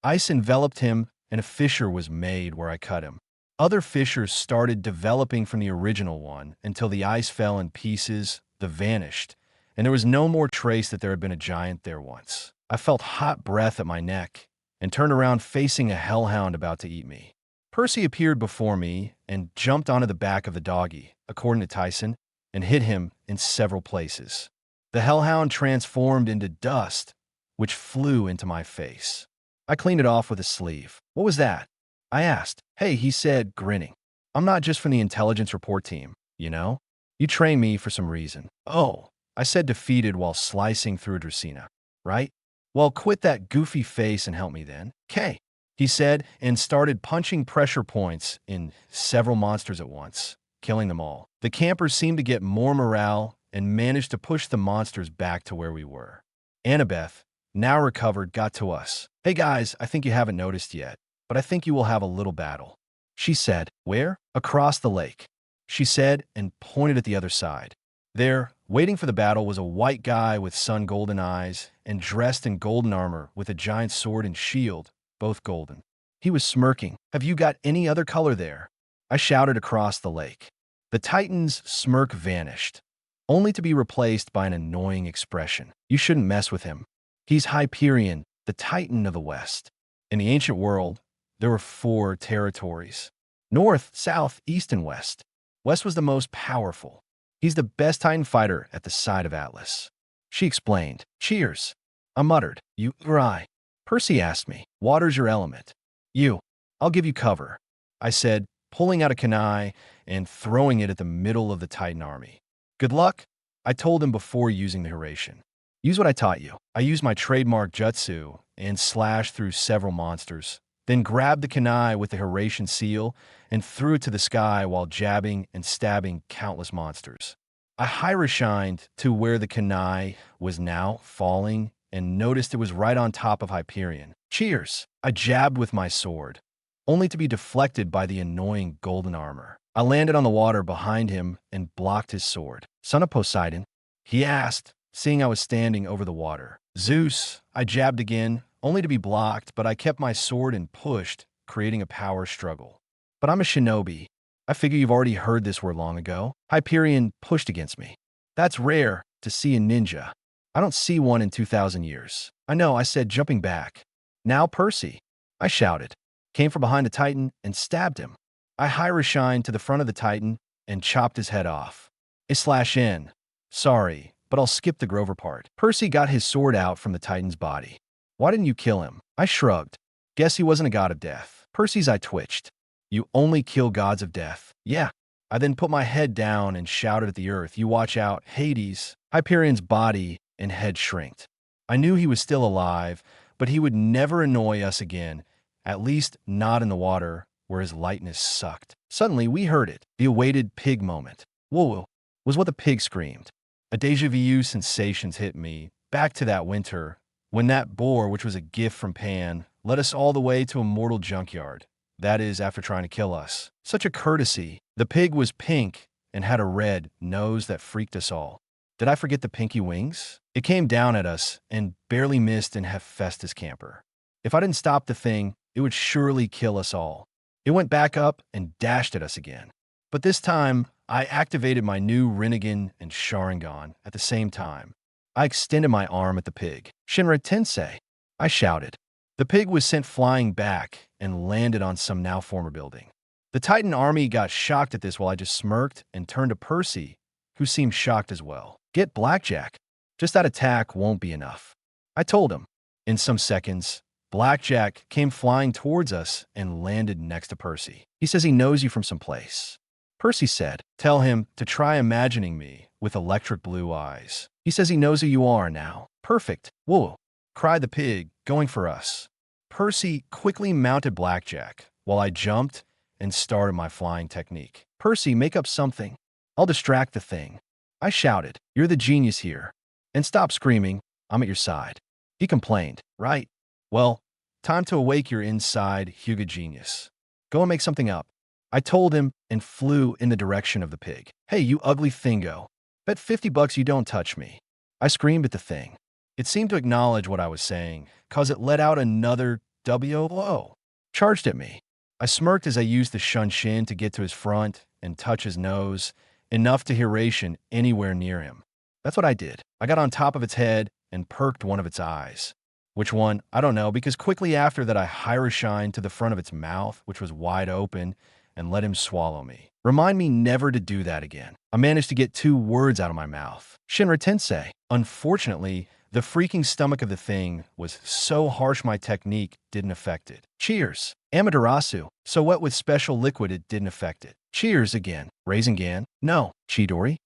Ice enveloped him, and a fissure was made where I cut him. Other fissures started developing from the original one until the ice fell in pieces, the vanished, and there was no more trace that there had been a giant there once. I felt hot breath at my neck and turned around facing a hellhound about to eat me. Percy appeared before me and jumped onto the back of the doggy, according to Tyson, and hit him in several places. The hellhound transformed into dust, which flew into my face. I cleaned it off with a sleeve. "What was that?" I asked. "Hey," he said, grinning. "I'm not just from the intelligence report team, you know? You trained me for some reason." "Oh," I said, defeated while slicing through a Dracena. "Right? Well, quit that goofy face and help me then." "'Kay," he said, and started punching pressure points in several monsters at once, killing them all. The campers seemed to get more morale and managed to push the monsters back to where we were. Annabeth, now recovered, got to us. "Hey guys, I think you haven't noticed yet, but I think you will have a little battle," she said. "Where?" "Across the lake," she said, and pointed at the other side. There, waiting for the battle, was a white guy with sun-golden eyes and dressed in golden armor with a giant sword and shield, both golden. He was smirking. "Have you got any other color there?" I shouted across the lake. The Titan's smirk vanished, only to be replaced by an annoying expression. "You shouldn't mess with him. He's Hyperion, the Titan of the West." In the ancient world, there were 4 territories: North, South, East, and West. West was the most powerful. "He's the best Titan fighter at the side of Atlas," she explained. "Cheers," I muttered. "You or I?" Percy asked me. "Water's your element." "You. I'll give you cover," I said, pulling out a kunai and throwing it at the middle of the Titan army. "Good luck," I told him before using the Hiraishin. "Use what I taught you." I used my trademark jutsu and slashed through several monsters, then grabbed the kunai with the Hiraishin seal and threw it to the sky while jabbing and stabbing countless monsters. I Hiraishined to where the kunai was now falling and noticed it was right on top of Hyperion. "Cheers!" I jabbed with my sword, only to be deflected by the annoying golden armor. I landed on the water behind him and blocked his sword. "Son of Poseidon?" he asked, seeing I was standing over the water. "Zeus," I jabbed again, only to be blocked, but I kept my sword and pushed, creating a power struggle. "But I'm a shinobi. I figure you've already heard this word long ago." Hyperion pushed against me. "That's rare to see a ninja. I don't see one in 2,000 years. "I know," I said, jumping back. "Now, Percy," I shouted, came from behind the Titan and stabbed him. I Hiraishined to the front of the Titan and chopped his head off. "/n. Sorry, but I'll skip the Grover part." Percy got his sword out from the Titan's body. "Why didn't you kill him?" I shrugged. "Guess he wasn't a god of death." Percy's eye twitched. "You only kill gods of death." "Yeah." I then put my head down and shouted at the earth, "You watch out, Hades." Hyperion's body and head shrinked. I knew he was still alive, but he would never annoy us again, at least not in the water where his lightness sucked. Suddenly, we heard it, the awaited pig moment. "Whoa," was what the pig screamed. A déjà vu sensations hit me, back to that winter, when that boar, which was a gift from Pan, led us all the way to a mortal junkyard. That is, after trying to kill us. Such a courtesy. The pig was pink and had a red nose that freaked us all. Did I forget the pinky wings? It came down at us and barely missed an Hephaestus camper. If I didn't stop the thing, it would surely kill us all. It went back up and dashed at us again. But this time, I activated my new Rinnegan and Sharingan at the same time. I extended my arm at the pig. "Shinra Tensei," I shouted. The pig was sent flying back and landed on some now former building. The Titan army got shocked at this while I just smirked and turned to Percy, who seemed shocked as well. "Get Blackjack. Just that attack won't be enough," I told him. In some seconds, Blackjack came flying towards us and landed next to Percy. "He says he knows you from someplace," Percy said. "Tell him to try imagining me with electric blue eyes. He says he knows who you are now." "Perfect. Whoa," cried the pig, going for us. Percy quickly mounted Blackjack while I jumped and started my flying technique. "Percy, make up something. I'll distract the thing," I shouted. "You're the genius here. And stop screaming. I'm at your side." He complained. "Right. Well, time to awake your inside Hyuga genius. Go and make something up." I told him and flew in the direction of the pig. "Hey, you ugly thingo. Bet $50 you don't touch me." I screamed at the thing. It seemed to acknowledge what I was saying, cause it let out another WO, charged at me. I smirked as I used the shunshin to get to his front and touch his nose, enough to hear Ration anywhere near him. That's what I did. I got on top of its head and perked one of its eyes. Which one? I don't know, because quickly after that I Hiroshined to the front of its mouth, which was wide open, and let him swallow me. Remind me never to do that again. I managed to get 2 words out of my mouth. Shinra Tensei. Unfortunately, the freaking stomach of the thing was so harsh my technique didn't affect it. Cheers. Amaterasu. So wet with special liquid it didn't affect it. Cheers again. Rasengan? No. Chidori?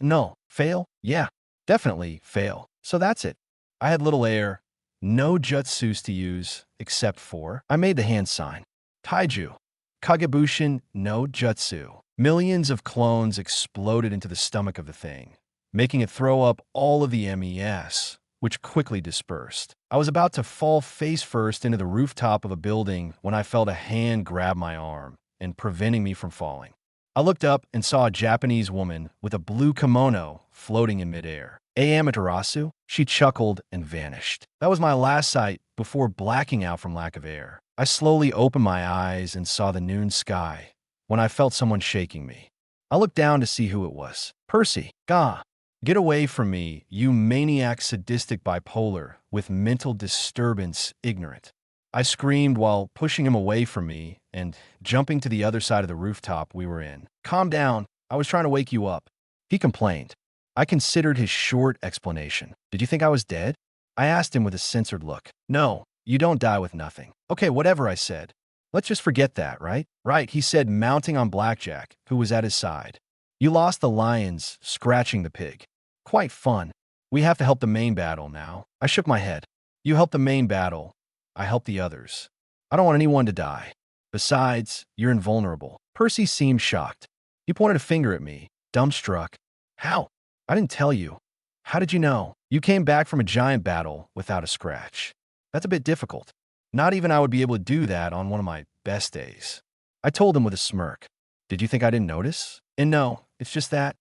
No. Fail? Yeah. Definitely fail. So that's it. I had little air. No jutsus to use, except for, I made the hand sign. Taiju. Kagebushin no jutsu. Millions of clones exploded into the stomach of the thing, making it throw up all of the MES, which quickly dispersed. I was about to fall face first into the rooftop of a building when I felt a hand grab my arm and preventing me from falling. I looked up and saw a Japanese woman with a blue kimono floating in midair. Amaterasu? She chuckled and vanished. That was my last sight before blacking out from lack of air. I slowly opened my eyes and saw the noon sky when I felt someone shaking me. I looked down to see who it was. Percy. Gah. Get away from me, you maniac sadistic bipolar with mental disturbance ignorant. I screamed while pushing him away from me and jumping to the other side of the rooftop we were in. Calm down. I was trying to wake you up. He complained. I considered his short explanation. Did you think I was dead? I asked him with a censored look. No, you don't die with nothing. Okay, whatever, I said. Let's just forget that, right? Right, he said, mounting on Blackjack, who was at his side. You lost the lions, scratching the pig. Quite fun. We have to help the main battle now. I shook my head. You help the main battle. I help the others. I don't want anyone to die. Besides, you're invulnerable. Percy seemed shocked. He pointed a finger at me, dumbstruck. How? I didn't tell you. How did you know? You came back from a giant battle without a scratch. That's a bit difficult. Not even I would be able to do that on one of my best days. I told him with a smirk. Did you think I didn't notice? And no, it's just that.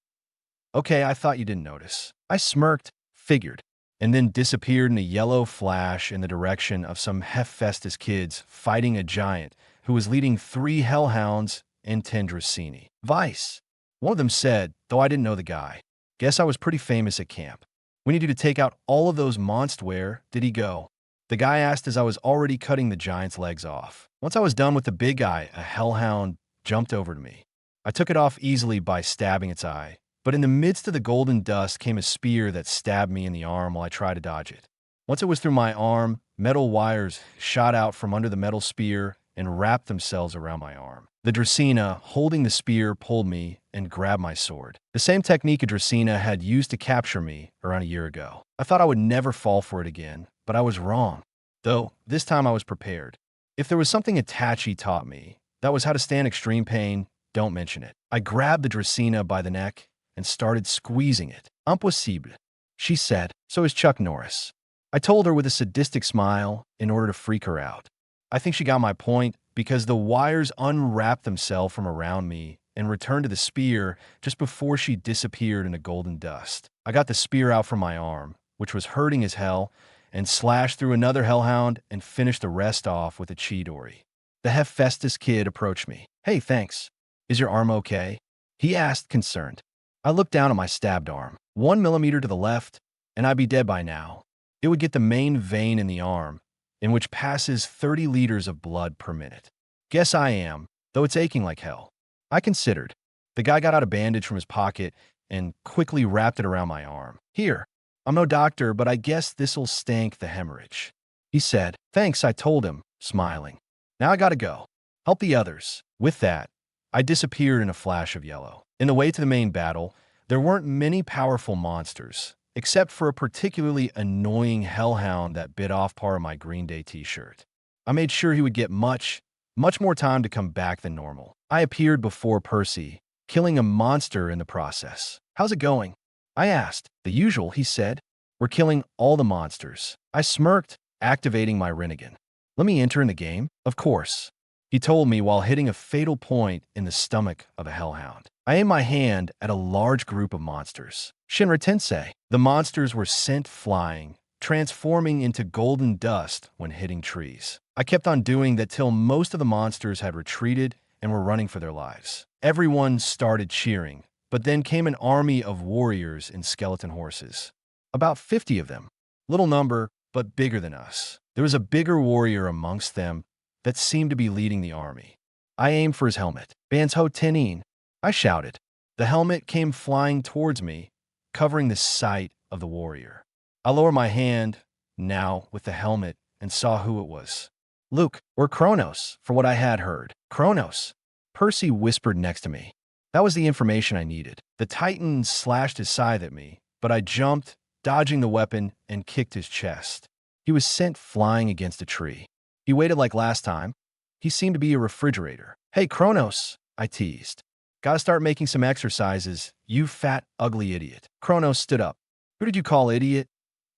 Okay, I thought you didn't notice. I smirked, figured, and then disappeared in a yellow flash in the direction of some Hephaestus kids fighting a giant who was leading 3 hellhounds and 10 Dracini. Vice. One of them said, though I didn't know the guy. Guess I was pretty famous at camp. We need you to take out all of those monsters. Where did he go? The guy asked as I was already cutting the giant's legs off. Once I was done with the big guy, a hellhound jumped over to me. I took it off easily by stabbing its eye, but in the midst of the golden dust came a spear that stabbed me in the arm while I tried to dodge it. Once it was through my arm, metal wires shot out from under the metal spear and wrapped themselves around my arm. The Dracena, holding the spear, pulled me and grabbed my sword. The same technique a Dracena had used to capture me around a year ago. I thought I would never fall for it again, but I was wrong. Though, this time I was prepared. If there was something Itachi taught me, that was how to stand extreme pain, don't mention it. I grabbed the Dracena by the neck and started squeezing it. Impossible, she said. So is Chuck Norris. I told her with a sadistic smile in order to freak her out. I think she got my point because the wires unwrapped themselves from around me and returned to the spear just before she disappeared in the golden dust. I got the spear out from my arm, which was hurting as hell, and slashed through another hellhound and finished the rest off with a Chidori. The Hephaestus kid approached me. Hey, thanks. Is your arm okay? He asked, concerned. I looked down at my stabbed arm. 1 millimeter to the left, and I'd be dead by now. It would get the main vein in the arm, in which passes 30 liters of blood per minute. Guess I am, though it's aching like hell. I considered. The guy got out a bandage from his pocket and quickly wrapped it around my arm. Here, I'm no doctor, but I guess this'll stank the hemorrhage. He said. Thanks, I told him, smiling. Now I gotta go. Help the others. With that, I disappeared in a flash of yellow. In the way to the main battle, there weren't many powerful monsters, except for a particularly annoying hellhound that bit off part of my Green Day t-shirt. I made sure he would get much more time to come back than normal. I appeared before Percy, killing a monster in the process. How's it going? I asked. The usual, he said. We're killing all the monsters. I smirked, activating my Rinnegan. Let me enter in the game? Of course. He told me while hitting a fatal point in the stomach of a hellhound. I aimed my hand at a large group of monsters. Shinra Tensei. The monsters were sent flying, transforming into golden dust when hitting trees. I kept on doing that till most of the monsters had retreated and were running for their lives. Everyone started cheering, but then came an army of warriors in skeleton horses. About 50 of them. Little number, but bigger than us. There was a bigger warrior amongst them that seemed to be leading the army. I aimed for his helmet. Ban's ho tenin, I shouted. The helmet came flying towards me, covering the sight of the warrior. I lowered my hand, now with the helmet, and saw who it was. Luke, or Kronos, for what I had heard. Kronos. Percy whispered next to me. That was the information I needed. The Titan slashed his scythe at me, but I jumped, dodging the weapon, and kicked his chest. He was sent flying against a tree. He waited like last time. He seemed to be a refrigerator. Hey, Kronos, I teased. Gotta start making some exercises, you fat, ugly idiot. Kronos stood up. Who did you call idiot?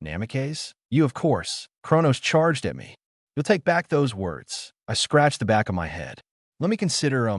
Namikaze? You, of course. Kronos charged at me. You'll take back those words. I scratched the back of my head. Let me consider,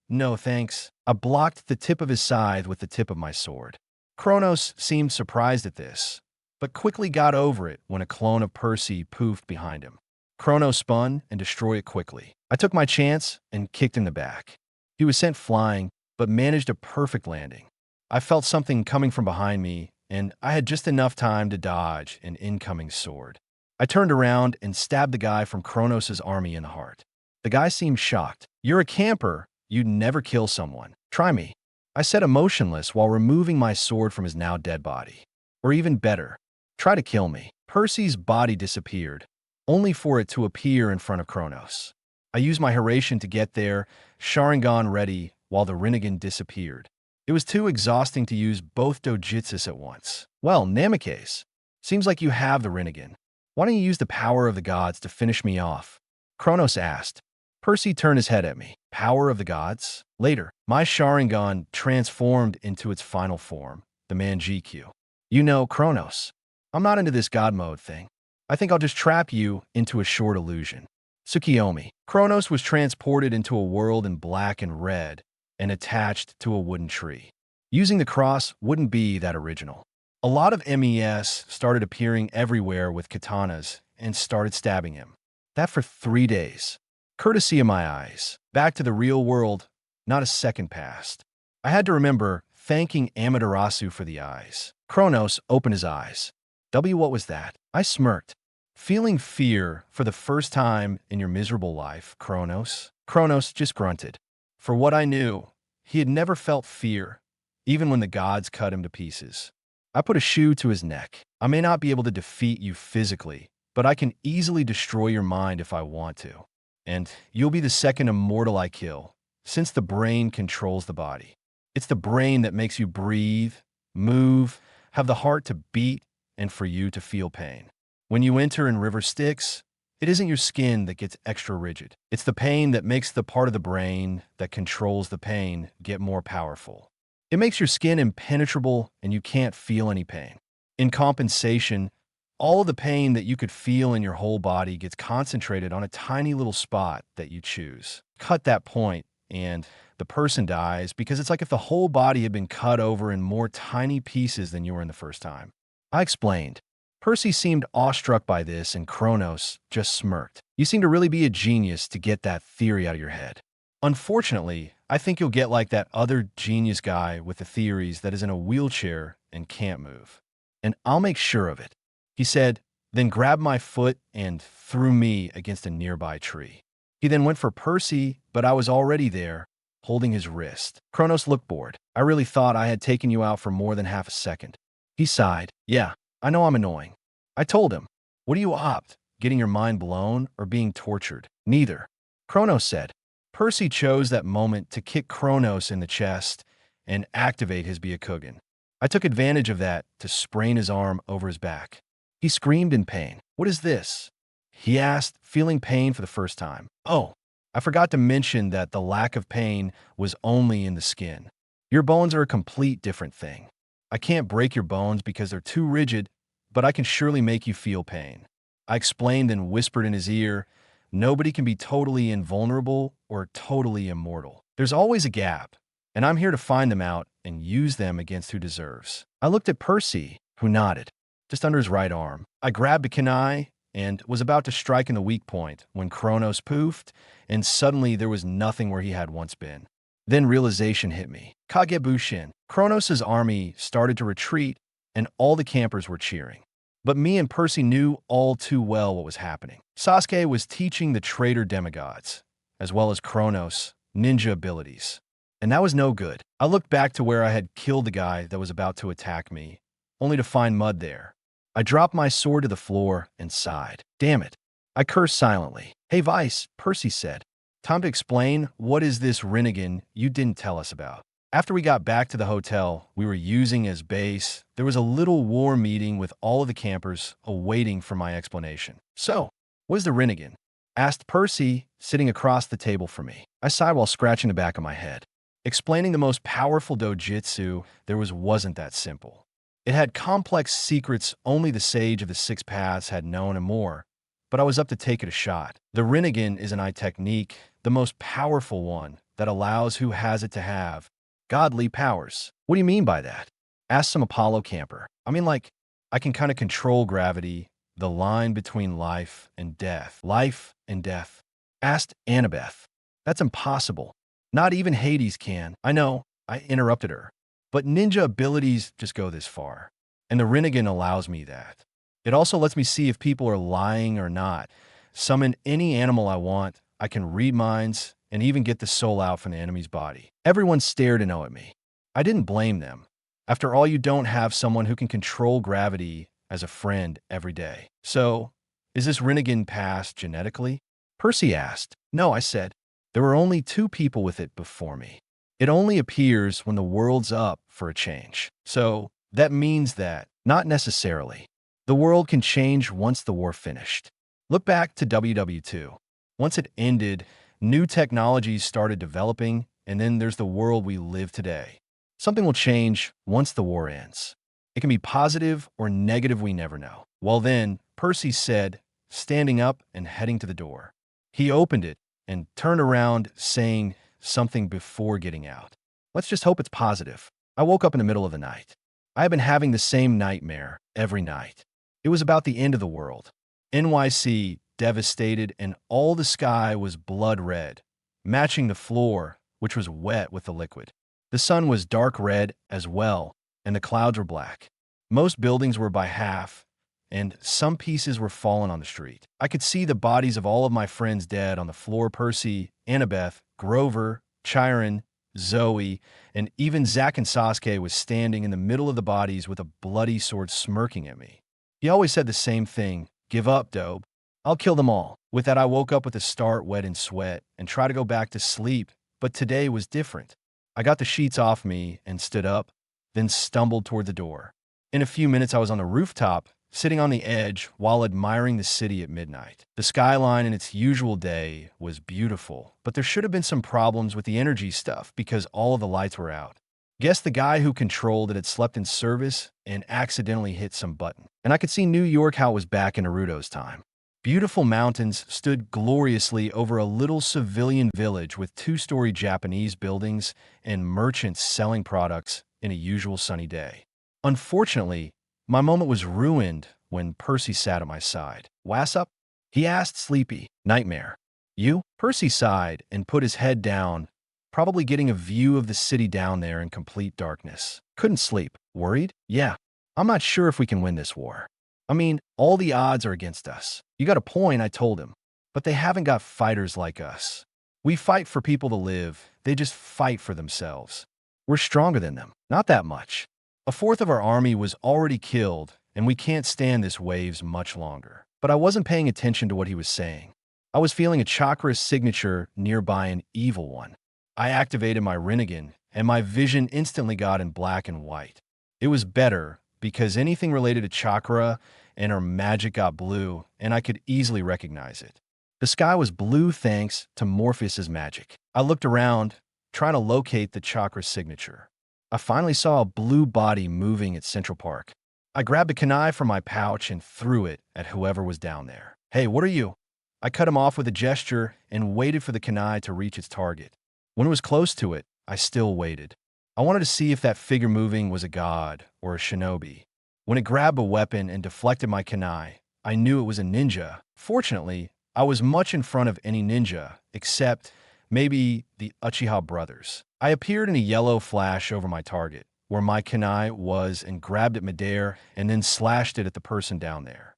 no thanks. I blocked the tip of his scythe with the tip of my sword. Kronos seemed surprised at this, but quickly got over it when a clone of Percy poofed behind him. Kronos spun and destroyed it quickly. I took my chance and kicked in the back. He was sent flying, but managed a perfect landing. I felt something coming from behind me, and I had just enough time to dodge an incoming sword. I turned around and stabbed the guy from Kronos' army in the heart. The guy seemed shocked. You're a camper. You'd never kill someone. Try me. I said emotionless while removing my sword from his now dead body. Or even better, try to kill me. Percy's body disappeared, only for it to appear in front of Kronos. I used my Horatian to get there, Sharingan ready, while the Rinnegan disappeared. It was too exhausting to use both dojutsus at once. Well, Namikaze, seems like you have the Rinnegan. Why don't you use the power of the gods to finish me off? Kronos asked. Percy turned his head at me. Power of the gods? Later, my Sharingan transformed into its final form, the Manjikyu. You know, Kronos, I'm not into this god mode thing. I think I'll just trap you into a short illusion. Tsukiyomi. Kronos was transported into a world in black and red and attached to a wooden tree. Using the cross wouldn't be that original. A lot of MES started appearing everywhere with katanas and started stabbing him. That for 3 days. Courtesy of my eyes. Back to the real world, not a second passed. I had to remember thanking Amaterasu for the eyes. Kronos opened his eyes. What was that? I smirked. Feeling fear for the first time in your miserable life, Kronos? Kronos just grunted. For what I knew, he had never felt fear, even when the gods cut him to pieces. I put a shoe to his neck. I may not be able to defeat you physically, but I can easily destroy your mind if I want to. And you'll be the second immortal I kill, since the brain controls the body. It's the brain that makes you breathe, move, have the heart to beat, and for you to feel pain. When you enter in River Styx, it isn't your skin that gets extra rigid. It's the pain that makes the part of the brain that controls the pain get more powerful. It makes your skin impenetrable and you can't feel any pain. In compensation, all of the pain that you could feel in your whole body gets concentrated on a tiny little spot that you choose. Cut that point and the person dies because it's like if the whole body had been cut over in more tiny pieces than you were in the first time. I explained. Percy seemed awestruck by this, and Kronos just smirked. You seem to really be a genius to get that theory out of your head. Unfortunately, I think you'll get like that other genius guy with the theories that is in a wheelchair and can't move. And I'll make sure of it. He said, then grabbed my foot and threw me against a nearby tree. He then went for Percy, but I was already there, holding his wrist. Kronos looked bored. I really thought I had taken you out for more than half a second. He sighed. Yeah, I know I'm annoying. I told him, what do you opt, getting your mind blown or being tortured? Neither. Kronos said. Percy chose that moment to kick Kronos in the chest and activate his Byakugan. I took advantage of that to sprain his arm over his back. He screamed in pain. What is this? He asked, feeling pain for the first time. Oh, I forgot to mention that the lack of pain was only in the skin. Your bones are a complete different thing. I can't break your bones because they're too rigid, but I can surely make you feel pain. I explained and whispered in his ear, nobody can be totally invulnerable or totally immortal. There's always a gap, and I'm here to find them out and use them against who deserves. I looked at Percy, who nodded. just under his right arm. I grabbed the kunai and was about to strike in the weak point when Kronos poofed, and suddenly there was nothing where he had once been. Then realization hit me. Kagebushin. Kronos' army started to retreat, and all the campers were cheering. But me and Percy knew all too well what was happening. Sasuke was teaching the traitor demigods, as well as Kronos, ninja abilities. And that was no good. I looked back to where I had killed the guy that was about to attack me, only to find mud there. I dropped my sword to the floor and sighed. Damn it. I cursed silently. Hey Vice, Percy said. Time to explain, what is this Rinnegan you didn't tell us about? After we got back to the hotel we were using as base, there was a little war meeting with all of the campers awaiting for my explanation. So, what is the Rinnegan? Asked Percy, sitting across the table from me. I sighed while scratching the back of my head. Explaining the most powerful dojutsu wasn't that simple. It had complex secrets only the sage of the six paths had known and more, but I was up to take it a shot. The Rinnegan is an eye technique, the most powerful one, that allows who has it to have godly powers. What do you mean by that? Asked some Apollo camper. I mean, like, I can kind of control gravity, the line between life and death. Life and death. Asked Annabeth. That's impossible. Not even Hades can. I know, I interrupted her. But ninja abilities just go this far. And the Rinnegan allows me that. It also lets me see if people are lying or not. Summon any animal I want, I can read minds, and even get the soul out from the enemy's body. Everyone stared and at me. I didn't blame them. After all, you don't have someone who can control gravity as a friend every day. So, is this Rinnegan passed genetically? Percy asked. No, I said. There were only 2 people with it before me. It only appears when the world's up for a change. So, that means that, not necessarily. The world can change once the war finished. Look back to WW2. Once it ended, new technologies started developing, and then there's the world we live today. Something will change once the war ends. It can be positive or negative, we never know. Well then, Percy said, standing up and heading to the door. He opened it and turned around, saying something before getting out. Let's just hope it's positive. I woke up in the middle of the night. I have been having the same nightmare every night. It was about the end of the world. NYC devastated, and all the sky was blood red, matching the floor, which was wet with the liquid. The sun was dark red as well, and the clouds were black. Most buildings were by half, and some pieces were fallen on the street. I could see the bodies of all of my friends dead on the floor. Percy, Annabeth, Grover, Chiron, Zoe, and even Zack and Sasuke was standing in the middle of the bodies with a bloody sword smirking at me. He always said the same thing, give up, Dobe. I'll kill them all. With that, I woke up with a start wet in sweat and tried to go back to sleep, but today was different. I got the sheets off me and stood up, then stumbled toward the door. In a few minutes, I was on the rooftop, sitting on the edge while admiring the city at midnight. The skyline in its usual day was beautiful, but there should have been some problems with the energy stuff because all of the lights were out. Guess the guy who controlled it had slept in service and accidentally hit some button. And I could see New York how it was back in Naruto's time. Beautiful mountains stood gloriously over a little civilian village with 2-story Japanese buildings and merchants selling products in a usual sunny day. Unfortunately, my moment was ruined when Percy sat at my side. "What's up?" he asked, sleepy. "Nightmare." "You?" Percy sighed and put his head down, probably getting a view of the city down there in complete darkness. "Couldn't sleep." "Worried?" "Yeah. I'm not sure if we can win this war. I mean, all the odds are against us." "You got a point," I told him. "But they haven't got fighters like us. We fight for people to live. They just fight for themselves. We're stronger than them. Not that much. A fourth of our army was already killed, and we can't stand this waves much longer." But I wasn't paying attention to what he was saying. I was feeling a chakra signature nearby, an evil one. I activated my Rinnegan, and my vision instantly got in black and white. It was better, because anything related to chakra and our magic got blue, and I could easily recognize it. The sky was blue thanks to Morpheus's magic. I looked around, trying to locate the chakra signature. I finally saw a blue body moving at Central Park. I grabbed a kunai from my pouch and threw it at whoever was down there. "Hey, what are you?" I cut him off with a gesture and waited for the kunai to reach its target. When it was close to it, I still waited. I wanted to see if that figure moving was a god or a shinobi. When it grabbed a weapon and deflected my kunai, I knew it was a ninja. Fortunately, I was much in front of any ninja, except maybe the Uchiha brothers. I appeared in a yellow flash over my target, where my kunai was, and grabbed it midair and then slashed it at the person down there.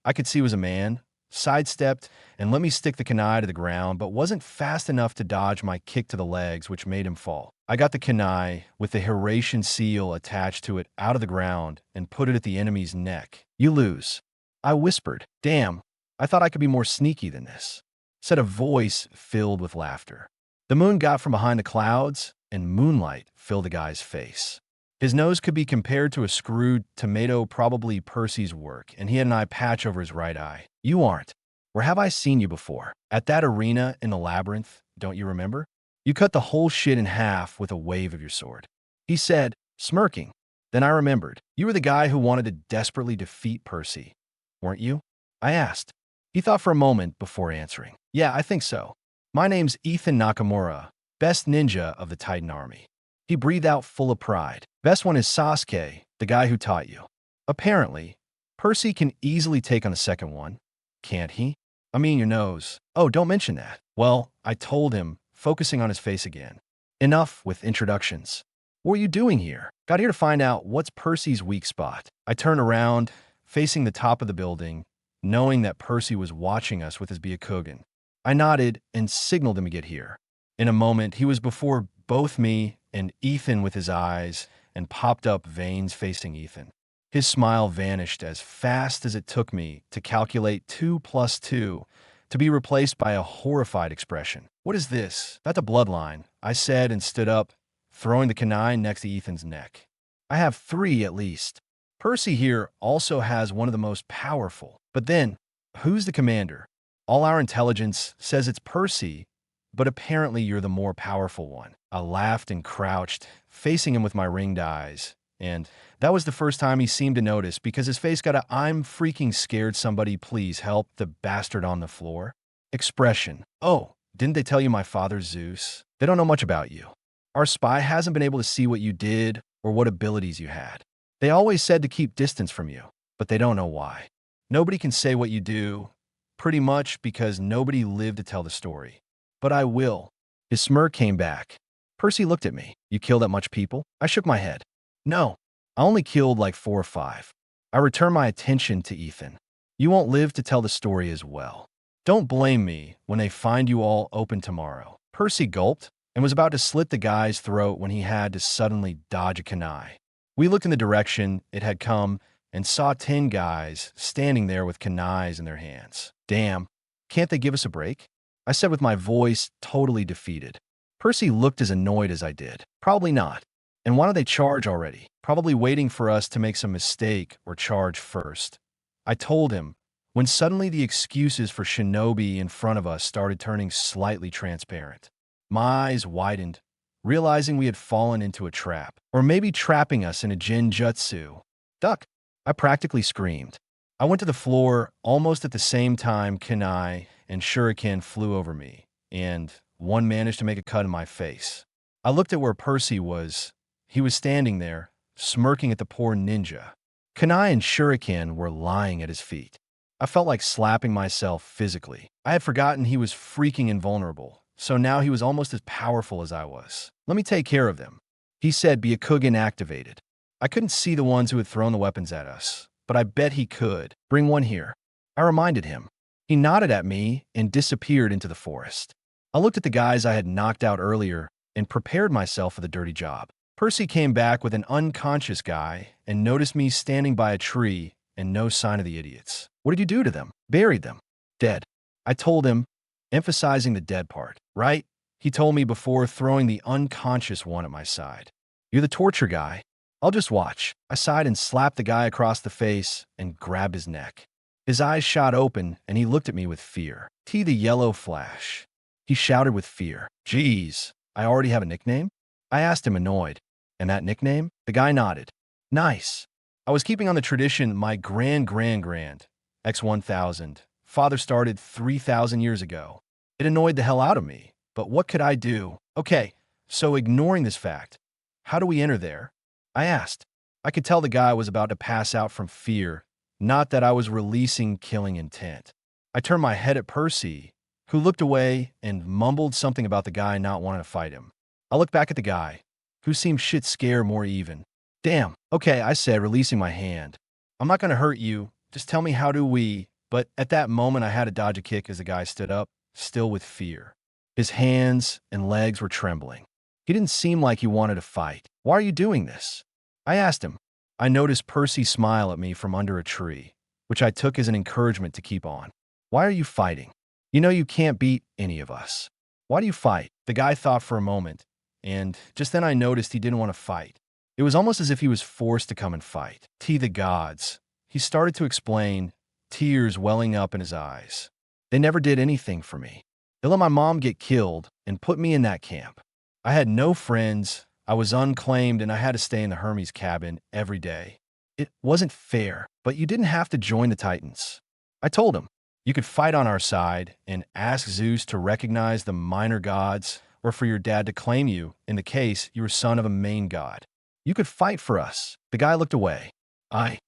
I could see was a man, sidestepped and let me stick the kunai to the ground, but wasn't fast enough to dodge my kick to the legs, which made him fall. I got the kunai, with the Hiratian seal attached to it, out of the ground and put it at the enemy's neck. "You lose," I whispered. "Damn, I thought I could be more sneaky than this," said a voice filled with laughter. The moon got from behind the clouds, and moonlight filled the guy's face. His nose could be compared to a screwed tomato, probably Percy's work, and he had an eye patch over his right eye. "You aren't. Where have I seen you before? At that arena in the labyrinth, don't you remember? You cut the whole shit in half with a wave of your sword," he said, smirking. Then I remembered. "You were the guy who wanted to desperately defeat Percy, weren't you?" I asked. He thought for a moment before answering. "Yeah, I think so. My name's Ethan Nakamura, best ninja of the Titan Army." He breathed out full of pride. "Best one is Sasuke, the guy who taught you." Apparently, Percy can easily take on the second one, can't he? I mean your nose. "Oh, don't mention that." "Well," I told him, focusing on his face again. "Enough with introductions. What are you doing here?" "Got here to find out what's Percy's weak spot." I turned around, facing the top of the building, knowing that Percy was watching us with his Byakugan. I nodded and signaled him to get here. In a moment, he was before both me and Ethan with his eyes and popped up veins facing Ethan. His smile vanished as fast as it took me to calculate 2 plus 2, to be replaced by a horrified expression. "What is this?" "That's a bloodline," I said and stood up, throwing the kunai next to Ethan's neck. "I have 3 at least. Percy here also has one of the most powerful. But then, who's the commander? All our intelligence says it's Percy, but apparently you're the more powerful one." I laughed and crouched, facing him with my ringed eyes. And that was the first time he seemed to notice, because his face got a "I'm freaking scared, somebody please help the bastard on the floor" expression. "Oh, didn't they tell you my father's Zeus? They don't know much about you. Our spy hasn't been able to see what you did or what abilities you had. They always said to keep distance from you, but they don't know why. Nobody can say what you do, pretty much because nobody lived to tell the story. But I will." His smirk came back. Percy looked at me. "You kill that much people?" I shook my head. "No, I only killed like 4 or 5. I returned my attention to Ethan. "You won't live to tell the story as well. Don't blame me when they find you all open tomorrow." Percy gulped and was about to slit the guy's throat when he had to suddenly dodge a kunai. We looked in the direction it had come and saw 10 guys standing there with kunais in their hands. "Damn, can't they give us a break?" I said with my voice totally defeated. Percy looked as annoyed as I did. "Probably not. And why don't they charge already? Probably waiting for us to make some mistake or charge first," I told him, when suddenly the excuses for shinobi in front of us started turning slightly transparent. My eyes widened, realizing we had fallen into a trap, or maybe trapping us in a genjutsu. "Duck!" I practically screamed. I went to the floor almost at the same time kunai and shuriken flew over me, and one managed to make a cut in my face. I looked at where Percy was. He was standing there, smirking at the poor ninja. Kunai and shuriken were lying at his feet. I felt like slapping myself physically. I had forgotten he was freaking invulnerable, so now he was almost as powerful as I was. "Let me take care of them," he said, Byakugan activated. I couldn't see the ones who had thrown the weapons at us, but I bet he could. "Bring one here," I reminded him. He nodded at me and disappeared into the forest. I looked at the guys I had knocked out earlier and prepared myself for the dirty job. Percy came back with an unconscious guy and noticed me standing by a tree and no sign of the idiots. "What did you do to them?" "Buried them. Dead," I told him, emphasizing the dead part. "Right," he told me before throwing the unconscious one at my side. "You're the torture guy. I'll just watch." I sighed and slapped the guy across the face and grabbed his neck. His eyes shot open and he looked at me with fear. The yellow flash. He shouted with fear. "Geez, I already have a nickname?" I asked him, annoyed. "And that nickname?" The guy nodded. "Nice. I was keeping on the tradition my grand X1000 father started 3,000 years ago. It annoyed the hell out of me, but what could I do? Okay, so ignoring this fact, how do we enter there?" I asked. I could tell the guy was about to pass out from fear, not that I was releasing killing intent. I turned my head at Percy, who looked away and mumbled something about the guy not wanting to fight him. I looked back at the guy, who seemed shit scared more even. Damn, okay, I said, releasing my hand. I'm not gonna hurt you, just tell me how do we… But at that moment I had to dodge a kick as the guy stood up, still with fear. His hands and legs were trembling. He didn't seem like he wanted to fight. Why are you doing this? I asked him. I noticed Percy smile at me from under a tree, which I took as an encouragement to keep on. Why are you fighting? You know you can't beat any of us. Why do you fight? The guy thought for a moment, and just then I noticed he didn't want to fight. It was almost as if he was forced to come and fight. The gods. He started to explain, tears welling up in his eyes. They never did anything for me. They let my mom get killed and put me in that camp. I had no friends, I was unclaimed, and I had to stay in the Hermes cabin every day. It wasn't fair, but you didn't have to join the Titans. I told him, you could fight on our side and ask Zeus to recognize the minor gods or for your dad to claim you in the case you were son of a main god. You could fight for us. The guy looked away. I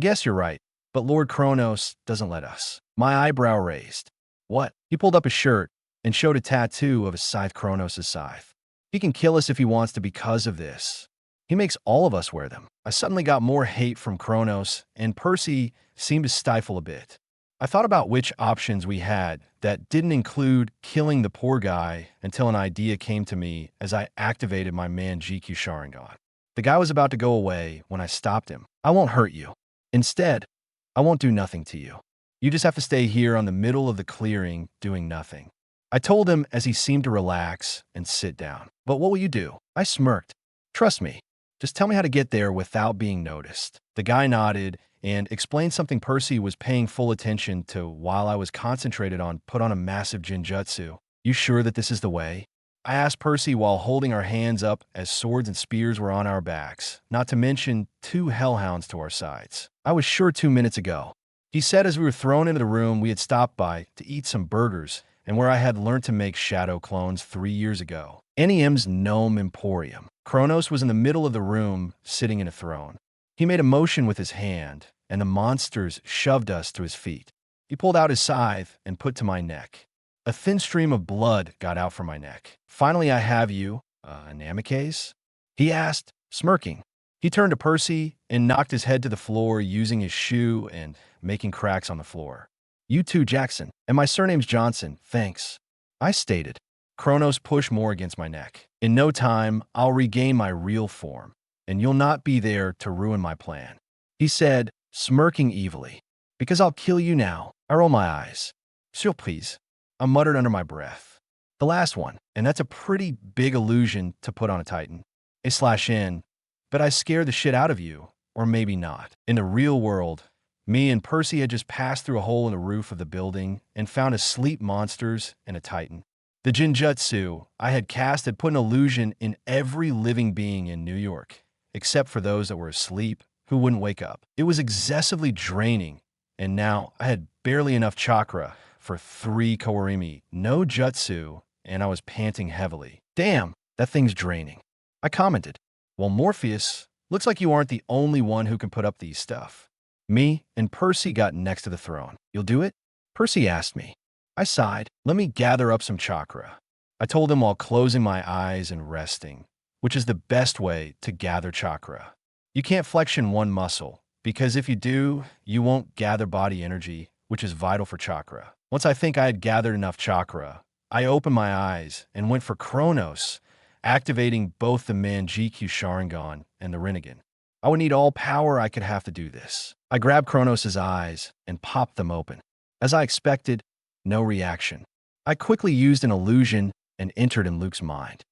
guess you're right, but Lord Kronos doesn't let us. My eyebrow raised. What? He pulled up his shirt and showed a tattoo of a scythe, Kronos' scythe. He can kill us if he wants to because of this. He makes all of us wear them. I suddenly got more hate from Kronos, and Percy seemed to stifle a bit. I thought about which options we had that didn't include killing the poor guy until an idea came to me as I activated my man GQ Sharingan. The guy was about to go away when I stopped him. I won't hurt you. Instead, I won't do nothing to you. You just have to stay here on the middle of the clearing doing nothing. I told him as he seemed to relax and sit down. But what will you do? I smirked. Trust me. Just tell me how to get there without being noticed. The guy nodded and explained something Percy was paying full attention to while I was concentrated on put on a massive jinjutsu. You sure that this is the way? I asked Percy while holding our hands up as swords and spears were on our backs, not to mention 2 hellhounds to our sides. I was sure 2 minutes ago. He said as we were thrown into the room we had stopped by to eat some burgers and where I had learned to make shadow clones 3 years ago. NEM's Gnome Emporium. Kronos was in the middle of the room, sitting in a throne. He made a motion with his hand, and the monsters shoved us to his feet. He pulled out his scythe and put to my neck. A thin stream of blood got out from my neck. Finally, I have you, an amicase? He asked, smirking. He turned to Percy and knocked his head to the floor using his shoe and making cracks on the floor. You too, Jackson. And my surname's Johnson, thanks. I stated. Kronos pushed more against my neck. In no time, I'll regain my real form, and you'll not be there to ruin my plan. He said, smirking evilly. Because I'll kill you now. I roll my eyes. Surprise. I muttered under my breath. The last one, and that's a pretty big illusion to put on a Titan. A/N, but I scared the shit out of you, or maybe not. In the real world, me and Percy had just passed through a hole in the roof of the building and found asleep monsters and a Titan. The Jinjutsu I had cast had put an illusion in every living being in New York, except for those that were asleep who wouldn't wake up. It was excessively draining, and now I had barely enough chakra for 3 Kawarimi, no jutsu, and I was panting heavily. Damn, that thing's draining. I commented. Well, Morpheus, looks like you aren't the only one who can put up these stuff. Me and Percy got next to the throne. You'll do it? Percy asked me. I sighed. Let me gather up some chakra. I told him while closing my eyes and resting, which is the best way to gather chakra. You can't flexion one muscle, because if you do, you won't gather body energy, which is vital for chakra. Once I think I had gathered enough chakra, I opened my eyes and went for Kronos, activating both the Manjikyu Sharingan and the Rinnegan. I would need all power I could have to do this. I grabbed Kronos' eyes and popped them open. As I expected, no reaction. I quickly used an illusion and entered in Luke's mind. :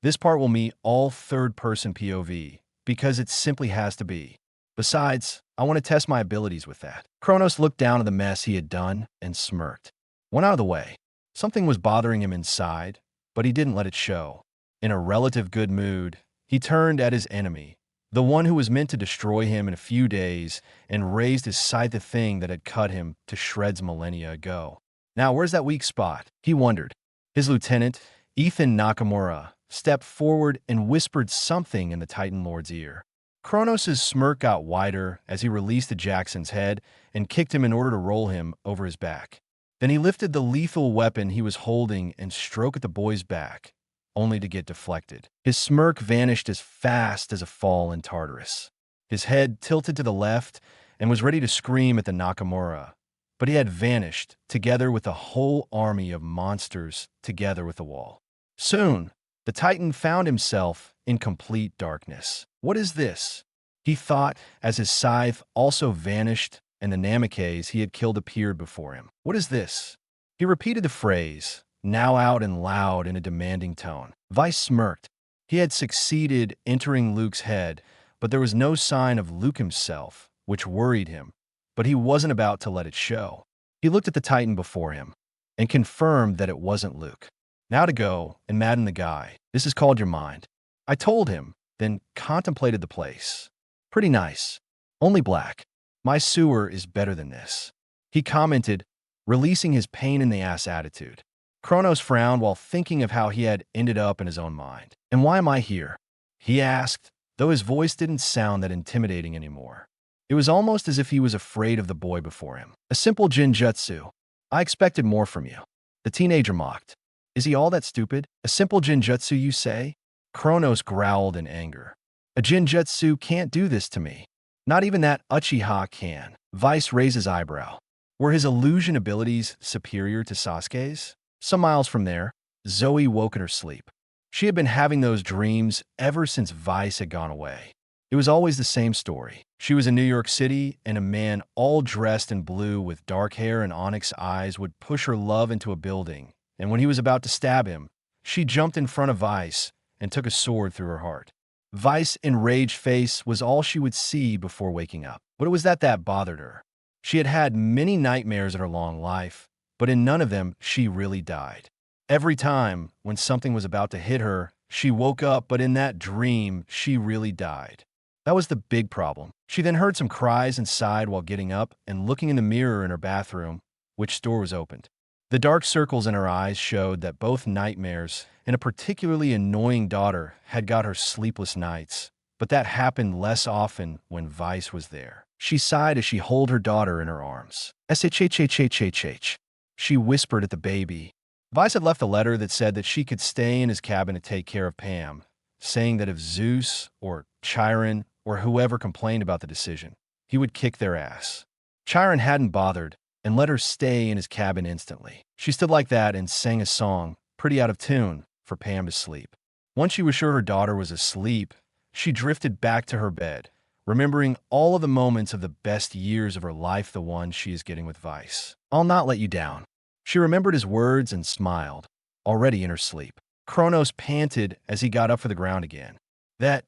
This part will meet all third-person POV, because it simply has to be. Besides, I want to test my abilities with that. Kronos looked down at the mess he had done and smirked. Went out of the way. Something was bothering him inside, but he didn't let it show. In a relative good mood, he turned at his enemy, the one who was meant to destroy him in a few days, and raised his scythe the thing that had cut him to shreds millennia ago. Now, where's that weak spot? He wondered. His lieutenant, Ethan Nakamura, stepped forward and whispered something in the Titan Lord's ear. Kronos' smirk got wider as he released Jackson's head and kicked him in order to roll him over his back. Then he lifted the lethal weapon he was holding and stroked at the boy's back, only to get deflected. His smirk vanished as fast as a fall in Tartarus. His head tilted to the left and was ready to scream at the Nakamura, but he had vanished, together with a whole army of monsters together with the wall. Soon, the Titan found himself in complete darkness. What is this? He thought as his scythe also vanished and the Namikaze he had killed appeared before him. What is this? He repeated the phrase, now out and loud in a demanding tone. Vice smirked. He had succeeded entering Luke's head, but there was no sign of Luke himself, which worried him, but he wasn't about to let it show. He looked at the Titan before him and confirmed that it wasn't Luke. Now to go and madden the guy. This is called your mind. I told him, then contemplated the place. Pretty nice. Only black. My sewer is better than this. He commented, releasing his pain-in-the-ass attitude. Kronos frowned while thinking of how he had ended up in his own mind. And why am I here? He asked, though his voice didn't sound that intimidating anymore. It was almost as if he was afraid of the boy before him. A simple jinjutsu. I expected more from you. The teenager mocked. Is he all that stupid? A simple jinjutsu, you say? Kronos growled in anger. A jinjutsu can't do this to me. Not even that Uchiha can. Vice raised his eyebrow. Were his illusion abilities superior to Sasuke's? Some miles from there, Zoe woke in her sleep. She had been having those dreams ever since Vice had gone away. It was always the same story. She was in New York City, and a man all dressed in blue with dark hair and onyx eyes would push her love into a building, and when he was about to stab him, she jumped in front of Vice and took a sword through her heart. Vice's enraged face was all she would see before waking up. But it was that bothered her. She had had many nightmares in her long life, but in none of them she really died. Every time, when something was about to hit her, she woke up, but in that dream, she really died. That was the big problem. She then heard some cries and sighed while getting up and looking in the mirror in her bathroom, which door was opened. The dark circles in her eyes showed that both nightmares and a particularly annoying daughter had got her sleepless nights, but that happened less often when Vice was there. She sighed as she held her daughter in her arms. "SHHHHHH," she whispered at the baby. Vice had left a letter that said that she could stay in his cabin to take care of Pam, saying that if Zeus or Chiron or whoever complained about the decision, he would kick their ass. Chiron hadn't bothered and let her stay in his cabin instantly. She stood like that and sang a song, pretty out of tune, for Pam to sleep. Once she was sure her daughter was asleep, she drifted back to her bed, remembering all of the moments of the best years of her life, the ones she is getting with Vice. I'll not let you down. She remembered his words and smiled, already in her sleep. Kronos panted as he got up for the ground again. That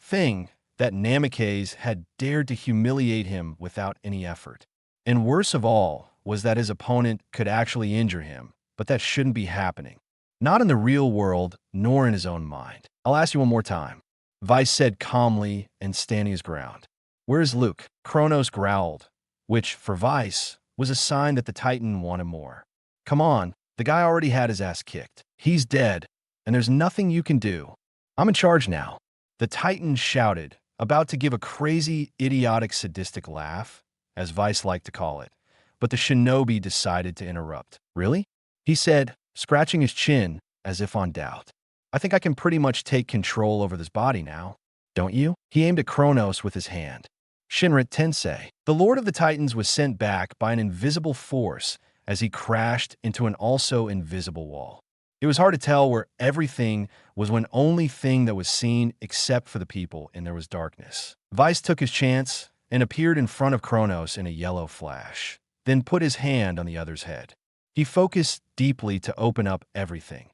thing, that Namikaze, had dared to humiliate him without any effort. And worse of all was that his opponent could actually injure him, but that shouldn't be happening. Not in the real world, nor in his own mind. I'll ask you one more time, Vice said calmly and standing his ground. Where is Luke? Kronos growled, which, for Vice, was a sign that the Titan wanted more. Come on, the guy already had his ass kicked. He's dead, and there's nothing you can do. I'm in charge now. The Titan shouted, about to give a crazy, idiotic, sadistic laugh, as Vice liked to call it, but the shinobi decided to interrupt. Really? He said, scratching his chin as if on doubt. I think I can pretty much take control over this body now, don't you? He aimed at Kronos with his hand. Shinrit Tensei. The Lord of the Titans was sent back by an invisible force as he crashed into an also invisible wall. It was hard to tell where everything was when only thing that was seen except for the people, and there was darkness. Vice took his chance and appeared in front of Kronos in a yellow flash, then put his hand on the other's head. He focused deeply to open up everything,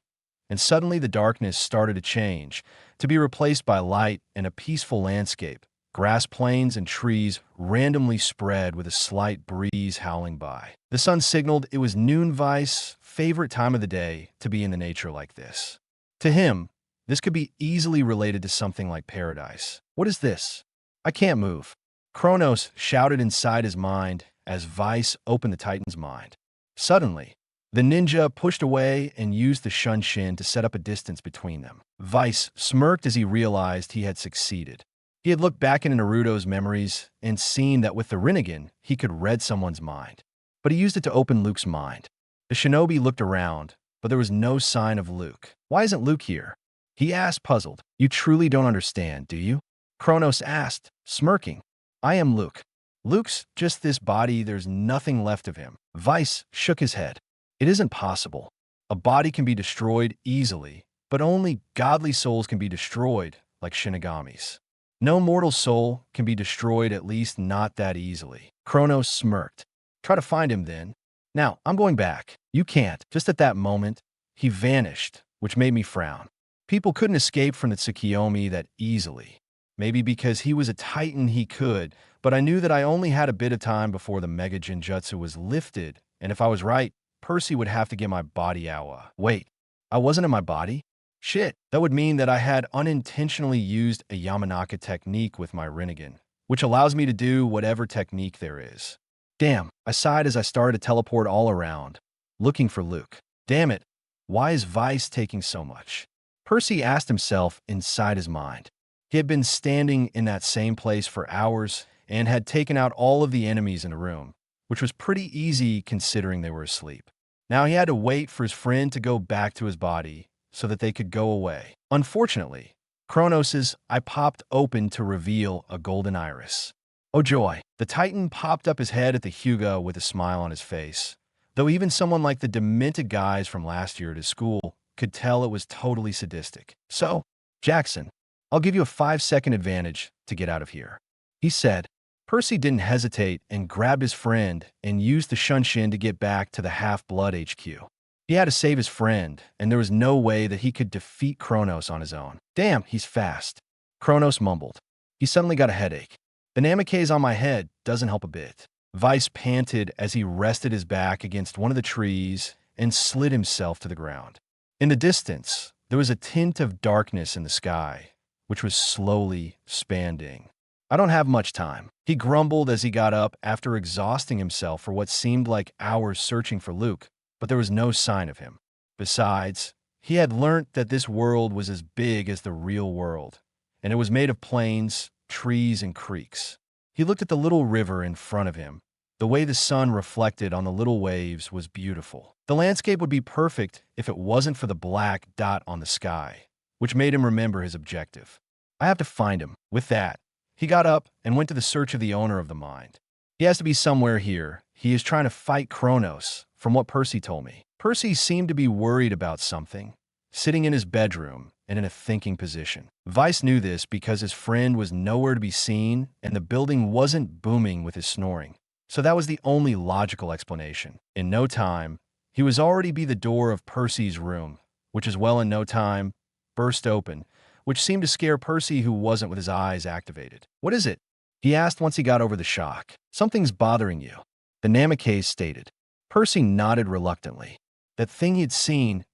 and suddenly the darkness started to change, to be replaced by light and a peaceful landscape, grass plains and trees randomly spread with a slight breeze howling by. The sun signaled it was noon. Vice's favorite time of the day to be in the nature like this. To him, this could be easily related to something like paradise. What is this? I can't move. Kronos shouted inside his mind as Vice opened the Titan's mind. Suddenly, the ninja pushed away and used the Shunshin to set up a distance between them. Vice smirked as he realized he had succeeded. He had looked back into Naruto's memories and seen that with the Rinnegan, he could read someone's mind. But he used it to open Luke's mind. The shinobi looked around, but there was no sign of Luke. "Why isn't Luke here?" he asked, puzzled. "You truly don't understand, do you?" Kronos asked, smirking. "I am Luke. Luke's just this body, there's nothing left of him." Vice shook his head. "It isn't possible. A body can be destroyed easily, but only godly souls can be destroyed, like Shinigami's. No mortal soul can be destroyed, at least not that easily." Kronos smirked. "Try to find him then." "Now, I'm going back." "You can't." Just at that moment, he vanished, which made me frown. People couldn't escape from the Tsukiyomi that easily. Maybe because he was a titan he could, but I knew that I only had a bit of time before the Mega Genjutsu was lifted, and if I was right, Percy would have to get my body out. Wait, I wasn't in my body? Shit, that would mean that I had unintentionally used a Yamanaka technique with my Rinnegan, which allows me to do whatever technique there is. Damn, I sighed as I started to teleport all around, looking for Luke. Damn it, why is Vice taking so much? Percy asked himself inside his mind. He had been standing in that same place for hours and had taken out all of the enemies in the room, which was pretty easy considering they were asleep. Now he had to wait for his friend to go back to his body so that they could go away. Unfortunately, Kronos's eye popped open to reveal a golden iris. Oh joy! The Titan popped up his head at the Hyuga with a smile on his face, though even someone like the demented guys from last year at his school could tell it was totally sadistic. "So, Jackson, I'll give you a 5-second advantage to get out of here," he said. Percy didn't hesitate and grabbed his friend and used the Shunshin to get back to the Half-Blood HQ. He had to save his friend, and there was no way that he could defeat Kronos on his own. "Damn, he's fast," Kronos mumbled. He suddenly got a headache. "The Namikaze on my head doesn't help a bit." Vice panted as he rested his back against one of the trees and slid himself to the ground. In the distance, there was a tint of darkness in the sky, which was slowly expanding. "I don't have much time," he grumbled as he got up after exhausting himself for what seemed like hours searching for Luke, but there was no sign of him. Besides, he had learnt that this world was as big as the real world, and it was made of plains, trees, and creeks. He looked at the little river in front of him. The way the sun reflected on the little waves was beautiful. The landscape would be perfect if it wasn't for the black dot on the sky, which made him remember his objective. "I have to find him." With that, he got up and went to the search of the owner of the mind. "He has to be somewhere here. He is trying to fight Kronos, from what Percy told me." Percy seemed to be worried about something, sitting in his bedroom and in a thinking position. Vice knew this because his friend was nowhere to be seen and the building wasn't booming with his snoring. So that was the only logical explanation. In no time, he was already by the door of Percy's room, which as well in no time burst open, which seemed to scare Percy, who wasn't with his eyes activated. "What is it?" he asked once he got over the shock. "Something's bothering you," the Namikaze stated. Percy nodded reluctantly. That thing he'd seen,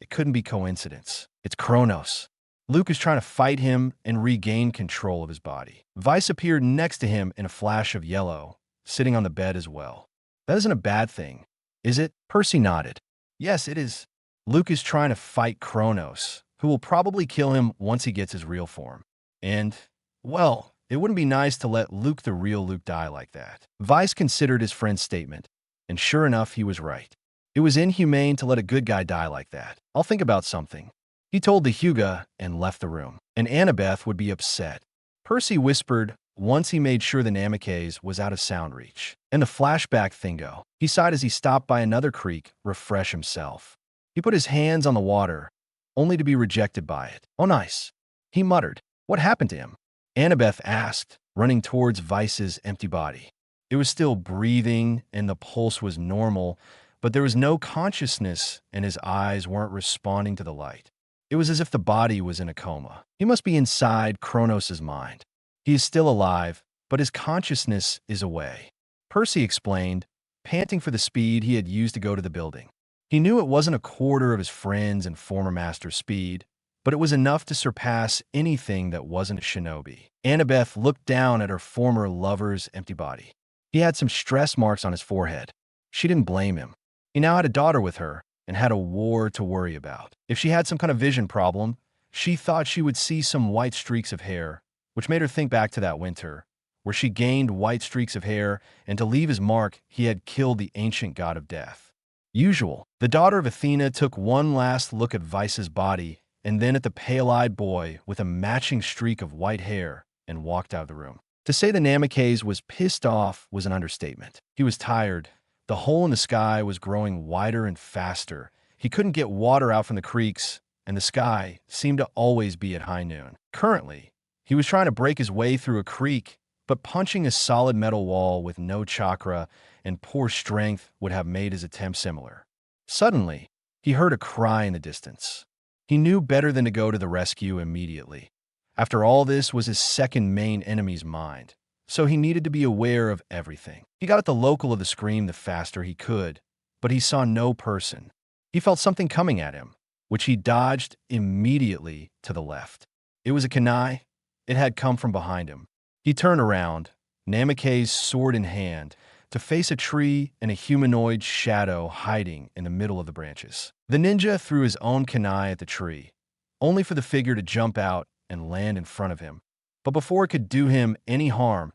it couldn't be coincidence. It's Kronos. Luke is trying to fight him and regain control of his body. Vice appeared next to him in a flash of yellow, sitting on the bed as well. "That isn't a bad thing, is it?" Percy nodded. "Yes, it is. Luke is trying to fight Kronos, who will probably kill him once he gets his real form. And, well, it wouldn't be nice to let Luke the real Luke die like that." Vice considered his friend's statement, and sure enough, he was right. It was inhumane to let a good guy die like that. "I'll think about something," he told the Hyuga and left the room. And Annabeth would be upset. Percy whispered once he made sure the Namikaze was out of sound reach. And the flashback thingo. He sighed as he stopped by another creek, refresh himself. He put his hands on the water, only to be rejected by it. "Oh, nice," he muttered. "What happened to him?" Annabeth asked, running towards Vice's empty body. It was still breathing, and the pulse was normal, but there was no consciousness, and his eyes weren't responding to the light. It was as if the body was in a coma. He must be inside Kronos' mind. He is still alive, but his consciousness is away. Percy explained, panting for the speed he had used to go to the building. He knew it wasn't a quarter of his friend's and former master's speed, but it was enough to surpass anything that wasn't a shinobi. Annabeth looked down at her former lover's empty body. He had some stress marks on his forehead. She didn't blame him. He now had a daughter with her and had a war to worry about. If she had some kind of vision problem, she thought she would see some white streaks of hair, which made her think back to that winter, where she gained white streaks of hair, and to leave his mark, he had killed the ancient god of death. Usual. The daughter of Athena took one last look at Vice's body, and then at the pale-eyed boy with a matching streak of white hair, and walked out of the room. To say the Namikaze was pissed off was an understatement. He was tired. The hole in the sky was growing wider and faster. He couldn't get water out from the creeks, and the sky seemed to always be at high noon. Currently, he was trying to break his way through a creek, but punching a solid metal wall with no chakra and poor strength would have made his attempt similar. Suddenly, he heard a cry in the distance. He knew better than to go to the rescue immediately. After all, this was his second main enemy's mind, so he needed to be aware of everything. He got at the local of the scream the faster he could, but he saw no person. He felt something coming at him, which he dodged immediately to the left. It was a kunai. It had come from behind him. He turned around, Namikaze's sword in hand, to face a tree and a humanoid shadow hiding in the middle of the branches. The ninja threw his own kunai at the tree, only for the figure to jump out and land in front of him. But before it could do him any harm,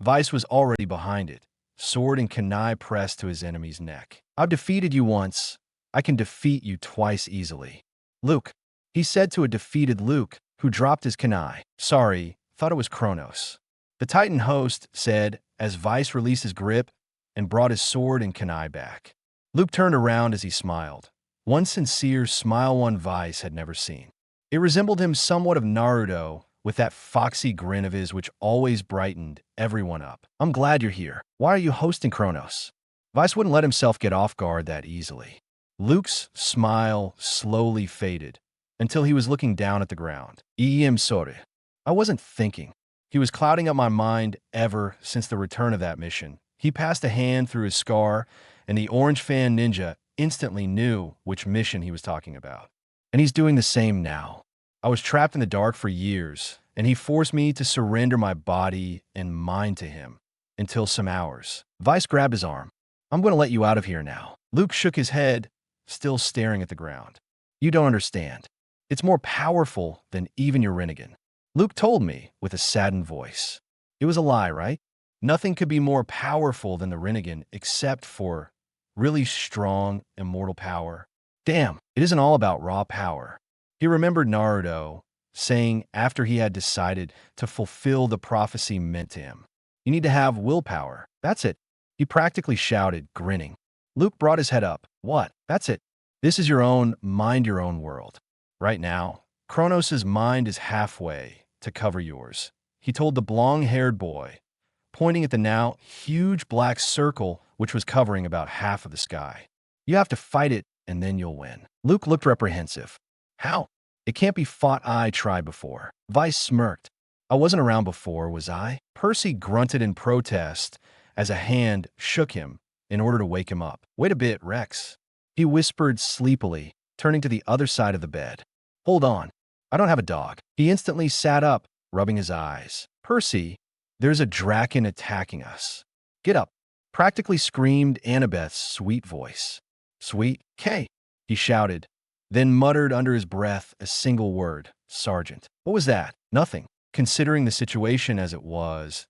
Vice was already behind it, sword and kunai pressed to his enemy's neck. "I've defeated you once. I can defeat you twice easily." "Luke," he said to a defeated Luke, who dropped his kunai. "Sorry, thought it was Kronos." The Titan host said as Vice released his grip and brought his sword and kunai back. Luke turned around as he smiled. One sincere smile one Vice had never seen. It resembled him somewhat of Naruto, with that foxy grin of his which always brightened everyone up. "I'm glad you're here. Why are you hosting Kronos?" Vice wouldn't let himself get off guard that easily. Luke's smile slowly faded until he was looking down at the ground. "I'm sorry. I wasn't thinking." He was clouding up my mind ever since the return of that mission. He passed a hand through his scar, and the orange fan ninja instantly knew which mission he was talking about. And he's doing the same now. I was trapped in the dark for years, and he forced me to surrender my body and mind to him until some hours. Vice grabbed his arm. "I'm going to let you out of here now." Luke shook his head, still staring at the ground. "You don't understand. It's more powerful than even your Rinnegan." Luke told me with a saddened voice. It was a lie, right? Nothing could be more powerful than the Rinnegan except for really strong, immortal power. Damn, it isn't all about raw power. He remembered Naruto saying after he had decided to fulfill the prophecy meant to him. You need to have willpower. That's it. He practically shouted, grinning. Luke brought his head up. What? That's it. This is your own mind your own world. Right now, Kronos' mind is halfway to cover yours, he told the blonde-haired boy, pointing at the now huge black circle which was covering about half of the sky. You have to fight it, and then you'll win. Luke looked reprehensive. How? It can't be fought. I tried before. Vice smirked. I wasn't around before, was I? Percy grunted in protest as a hand shook him in order to wake him up. Wait a bit, Rex. He whispered sleepily, turning to the other side of the bed. Hold on. I don't have a dog. He instantly sat up, rubbing his eyes. Percy, there's a draken attacking us. Get up, practically screamed Annabeth's sweet voice. Sweet K, he shouted, then muttered under his breath a single word, Sergeant. What was that? Nothing. Considering the situation as it was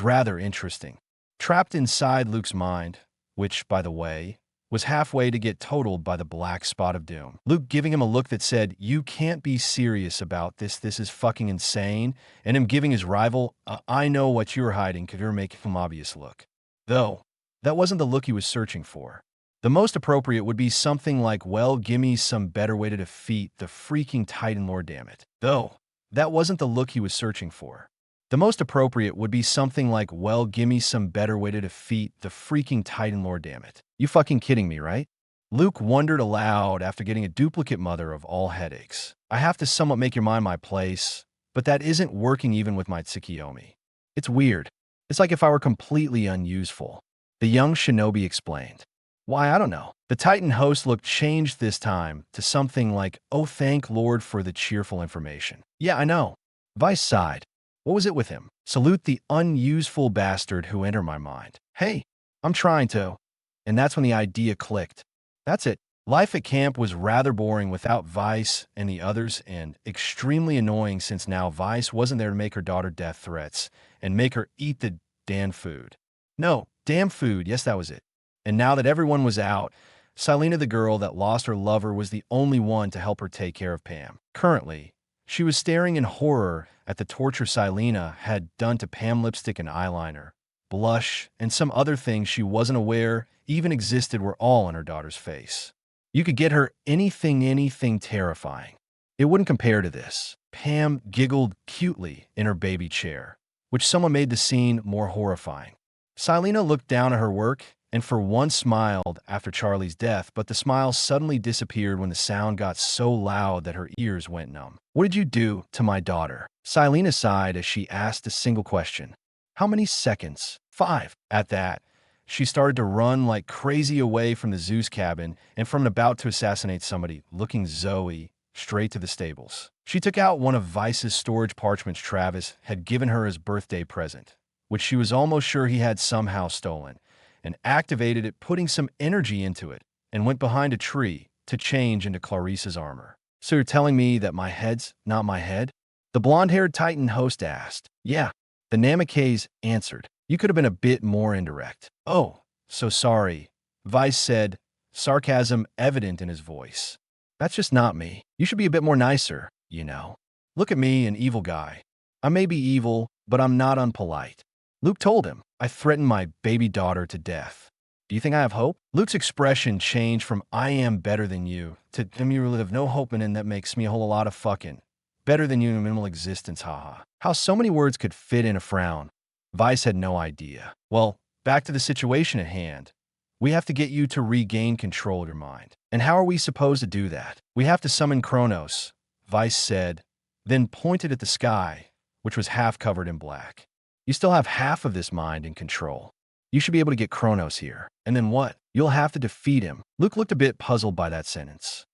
rather interesting. Trapped inside Luke's mind, which, by the way, was halfway to get totaled by the black spot of doom. Luke giving him a look that said, you can't be serious about this, this is fucking insane, and him giving his rival, I know what you're hiding, because you're making him obvious look. Though, that wasn't the look he was searching for. The most appropriate would be something like, well, gimme some better way to defeat the freaking Titan Lord, damn it. Though, that wasn't the look he was searching for. The most appropriate would be something like, well, gimme some better way to defeat the freaking Titan Lord, damn it. You fucking kidding me, right? Luke wondered aloud after getting a duplicate mother of all headaches. I have to somewhat make your mind my place, but that isn't working even with my Tsukiyomi. It's weird. It's like if I were completely unuseful. The young shinobi explained. Why, I don't know. The Titan host looked changed this time to something like, oh, thank Lord for the cheerful information. Yeah, I know. Vice sighed. What was it with him? Salute the unuseful bastard who entered my mind. Hey, I'm trying to. And that's when the idea clicked. That's it. Life at camp was rather boring without Vice and the others, and extremely annoying since now Vice wasn't there to make her daughter death threats and make her eat the damn food. No, damn food, yes, that was it. And now that everyone was out, Silena, the girl that lost her lover, was the only one to help her take care of Pam. Currently, she was staring in horror at the torture Silena had done to Pam. Lipstick and eyeliner, blush, and some other things she wasn't aware even existed were all on her daughter's face. You could get her anything terrifying. It wouldn't compare to this. Pam giggled cutely in her baby chair, which someone made the scene more horrifying. Silena looked down at her work and for once smiled after Charlie's death, but the smile suddenly disappeared when the sound got so loud that her ears went numb. What did you do to my daughter? Silena sighed as she asked a single question. How many seconds? 5. At that, she started to run like crazy away from the Zeus cabin and from about to assassinate somebody, looking Zoe straight to the stables. She took out one of Vice's storage parchments Travis had given her as birthday present, which she was almost sure he had somehow stolen, and activated it, putting some energy into it, and went behind a tree to change into Clarice's armor. So you're telling me that my head's not my head? The blonde-haired Titan host asked. Yeah, the Namikaze answered. You could have been a bit more indirect. Oh, so sorry, Vice said, sarcasm evident in his voice. That's just not me. You should be a bit more nicer, you know. Look at me, an evil guy. I may be evil, but I'm not unpolite. Luke told him, I threatened my baby daughter to death. Do you think I have hope? Luke's expression changed from I am better than you to you really have no hope in that makes me a whole lot of fucking better than you in minimal existence, haha. How so many words could fit in a frown. Vice had no idea. Well, back to the situation at hand. We have to get you to regain control of your mind. And how are we supposed to do that? We have to summon Kronos, Vice said, then pointed at the sky, which was half covered in black. You still have half of this mind in control. You should be able to get Kronos here. And then what? You'll have to defeat him. Luke looked a bit puzzled by that sentence.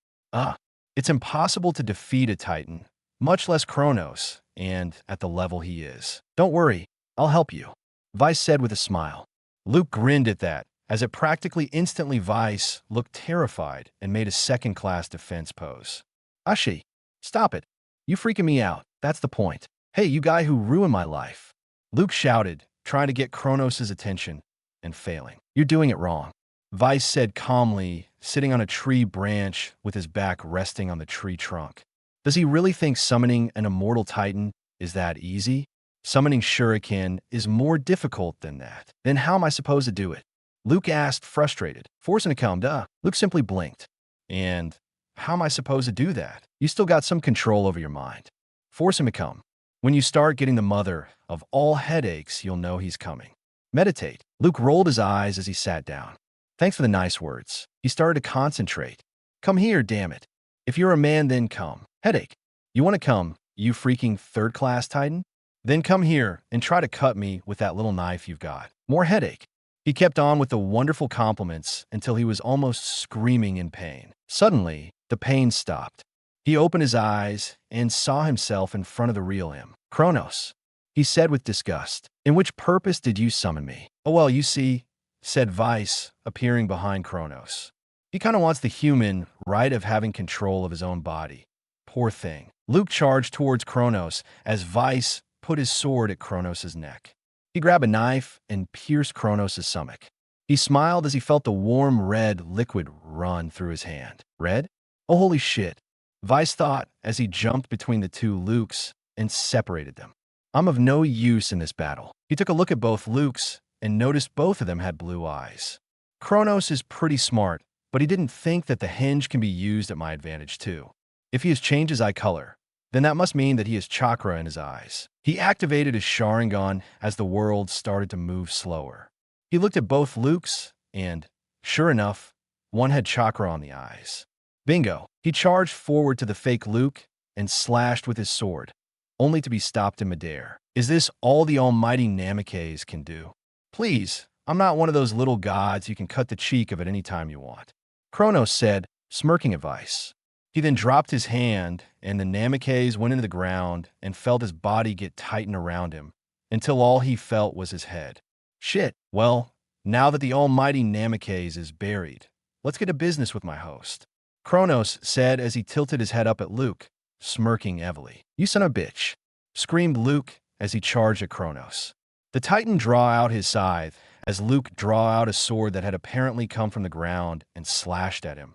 It's impossible to defeat a Titan, much less Kronos, and at the level he is. Don't worry, I'll help you, Vice said with a smile. Luke grinned at that, as it practically instantly Vice looked terrified and made a second-class defense pose. Ashi, stop it. You freaking me out. That's the point. Hey, you guy who ruined my life. Luke shouted, trying to get Kronos' attention, and failing. You're doing it wrong, Vice said calmly, sitting on a tree branch with his back resting on the tree trunk. Does he really think summoning an immortal Titan is that easy? Summoning Shuriken is more difficult than that. Then how am I supposed to do it? Luke asked, frustrated. Force him to come, duh. Luke simply blinked. And how am I supposed to do that? You still got some control over your mind. Force him to come. When you start getting the mother of all headaches, you'll know he's coming. Meditate. Luke rolled his eyes as he sat down. Thanks for the nice words. He started to concentrate. Come here, damn it. If you're a man, then come. Headache. You want to come, you freaking third-class Titan? Then come here and try to cut me with that little knife you've got. More headache. He kept on with the wonderful compliments until he was almost screaming in pain. Suddenly, the pain stopped. He opened his eyes and saw himself in front of the real him. Kronos, he said with disgust. In which purpose did you summon me? Oh, well, you see, said Vice, appearing behind Kronos. He kind of wants the human right of having control of his own body. Poor thing. Luke charged towards Kronos as Vice put his sword at Kronos' neck. He grabbed a knife and pierced Kronos' stomach. He smiled as he felt the warm red liquid run through his hand. Red? Oh, holy shit, Vice thought as he jumped between the two Lukes and separated them. I'm of no use in this battle. He took a look at both Lukes and noticed both of them had blue eyes. Kronos is pretty smart, but he didn't think that the hinge can be used at my advantage too. If he has changed his eye color, then that must mean that he has chakra in his eyes. He activated his Sharingan as the world started to move slower. He looked at both Lukes, and, sure enough, one had chakra on the eyes. Bingo! He charged forward to the fake Luke and slashed with his sword, only to be stopped in midair. Is this all the almighty Namikaze can do? Please, I'm not one of those little gods you can cut the cheek of at any time you want, Kronos said, smirking at Vice. He then dropped his hand, and the Namikaze went into the ground and felt his body get tighten around him, until all he felt was his head. Shit, well, now that the almighty Namikaze is buried, let's get to business with my host. Kronos said as he tilted his head up at Luke, smirking heavily. You son of a bitch, screamed Luke as he charged at Kronos. The Titan drew out his scythe as Luke drew out a sword that had apparently come from the ground and slashed at him,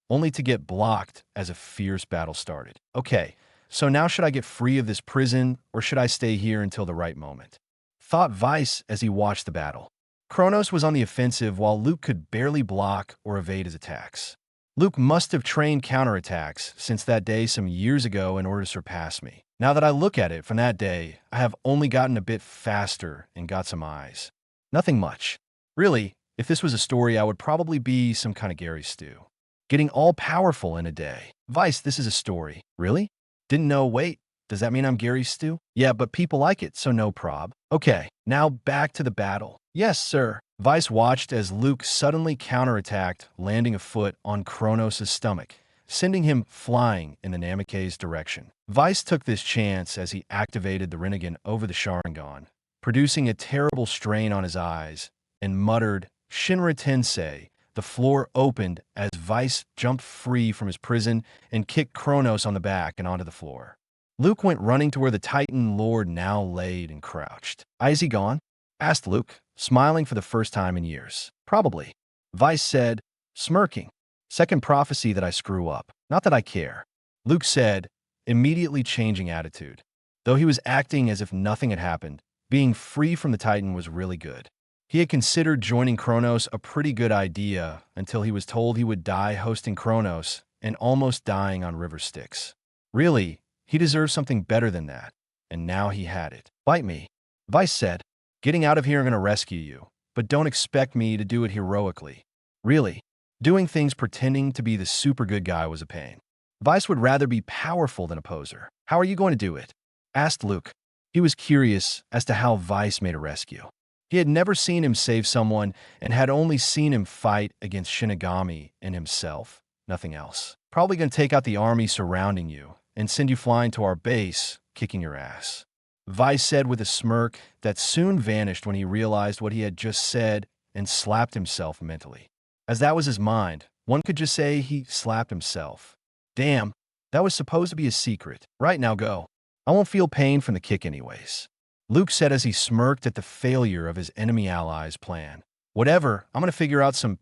only to get blocked as a fierce battle started. Okay, so now should I get free of this prison or should I stay here until the right moment? Thought Vice as he watched the battle. Kronos was on the offensive while Luke could barely block or evade his attacks. Luke must have trained counterattacks since that day some years ago in order to surpass me. Now that I look at it from that day, I have only gotten a bit faster and got some eyes. Nothing much. Really, if this was a story, I would probably be some kind of Gary Stew. Getting all-powerful in a day. Vice, this is a story. Really? Didn't know, wait, does that mean I'm Gary Stew? Yeah, but people like it, so no prob. Okay, now back to the battle. Yes, sir. Vice watched as Luke suddenly counterattacked, landing a foot on Kronos' stomach, sending him flying in the Namikaze's direction. Vice took this chance as he activated the Rinnegan over the Sharingan, producing a terrible strain on his eyes, and muttered, Shinra Tensei. The floor opened as Vice jumped free from his prison and kicked Kronos on the back and onto the floor. Luke went running to where the Titan Lord now laid and crouched. Is he gone? Asked Luke, smiling for the first time in years. Probably. Vice said, smirking. Second prophecy that I screw up. Not that I care. Luke said, immediately changing attitude. Though he was acting as if nothing had happened, being free from the Titan was really good. He had considered joining Kronos a pretty good idea until he was told he would die hosting Kronos and almost dying on river Styx. Really, he deserved something better than that, and now he had it. Bite me. Vice said, getting out of here, I'm going to rescue you, but don't expect me to do it heroically. Really, doing things pretending to be the super good guy was a pain. Vice would rather be powerful than a poser. How are you going to do it? Asked Luke. He was curious as to how Vice made a rescue. He had never seen him save someone and had only seen him fight against Shinigami and himself, nothing else. Probably going to take out the army surrounding you and send you flying to our base, kicking your ass. Vice said with a smirk that soon vanished when he realized what he had just said and slapped himself mentally. As that was his mind, one could just say he slapped himself. Damn, that was supposed to be a secret. Right, now go. I won't feel pain from the kick anyways. Luke said as he smirked at the failure of his enemy allies' plan. Whatever, I'm going to figure out some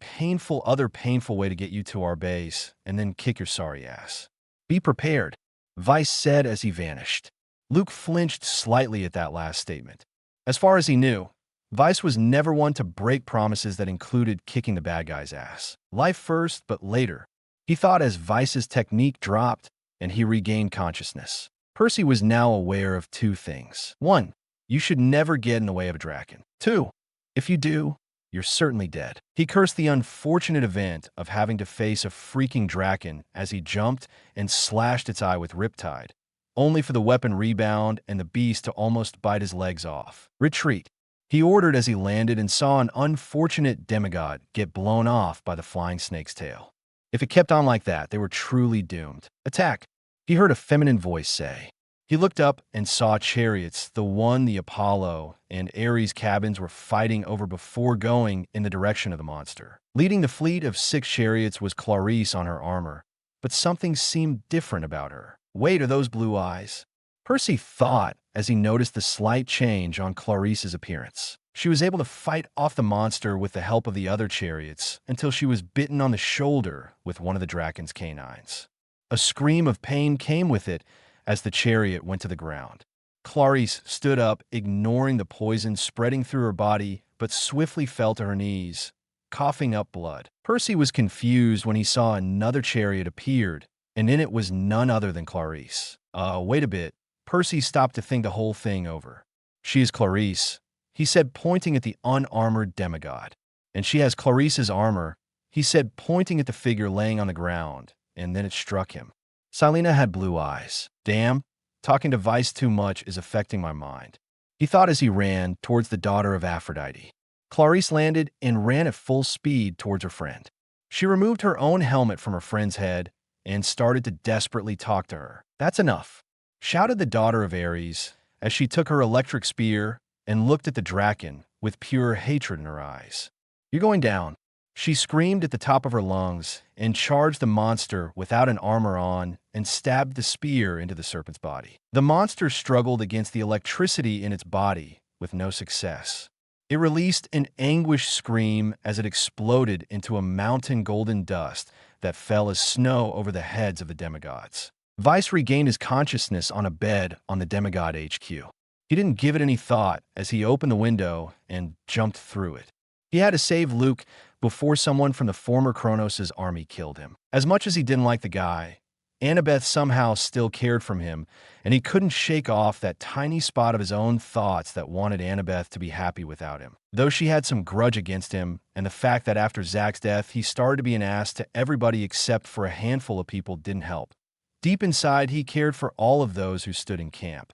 other painful way to get you to our base and then kick your sorry ass. Be prepared, Vice said as he vanished. Luke flinched slightly at that last statement. As far as he knew, Vice was never one to break promises that included kicking the bad guy's ass. Life first, but later. He thought as Vice's technique dropped and he regained consciousness. Percy was now aware of two things. 1. You should never get in the way of a Draken. 2. If you do, you're certainly dead. He cursed the unfortunate event of having to face a freaking Draken as he jumped and slashed its eye with Riptide, only for the weapon rebound and the beast to almost bite his legs off. Retreat, he ordered as he landed and saw an unfortunate demigod get blown off by the flying snake's tail. If it kept on like that, they were truly doomed. Attack, he heard a feminine voice say. He looked up and saw chariots, the Apollo and Ares cabins were fighting over before going in the direction of the monster. Leading the fleet of 6 chariots was Clarice on her armor, but something seemed different about her. Wait, are those blue eyes? Percy thought as he noticed the slight change on Clarice's appearance. She was able to fight off the monster with the help of the other chariots until she was bitten on the shoulder with one of the Draken's canines. A scream of pain came with it as the chariot went to the ground. Clarice stood up, ignoring the poison spreading through her body, but swiftly fell to her knees, coughing up blood. Percy was confused when he saw another chariot appeared, and in it was none other than Clarice. Wait a bit. Percy stopped to think the whole thing over. She is Clarice, he said, pointing at the unarmored demigod. And she has Clarice's armor, he said, pointing at the figure laying on the ground, and then it struck him. Silena had blue eyes. Damn, talking to Vice too much is affecting my mind. He thought as he ran towards the daughter of Aphrodite. Clarice landed and ran at full speed towards her friend. She removed her own helmet from her friend's head and started to desperately talk to her. That's enough, shouted the daughter of Ares as she took her electric spear and looked at the Draken with pure hatred in her eyes. You're going down. She screamed at the top of her lungs and charged the monster without an armor on and stabbed the spear into the serpent's body. The monster struggled against the electricity in its body with no success. It released an anguished scream as it exploded into a mountain golden dust that fell as snow over the heads of the demigods. Vice regained his consciousness on a bed on the demigod HQ. He didn't give it any thought as he opened the window and jumped through it. He had to save Luke before someone from the former Kronos' army killed him. As much as he didn't like the guy, Annabeth somehow still cared for him, and he couldn't shake off that tiny spot of his own thoughts that wanted Annabeth to be happy without him. Though she had some grudge against him, and the fact that after Zach's death he started to be an ass to everybody except for a handful of people didn't help. Deep inside, he cared for all of those who stood in camp,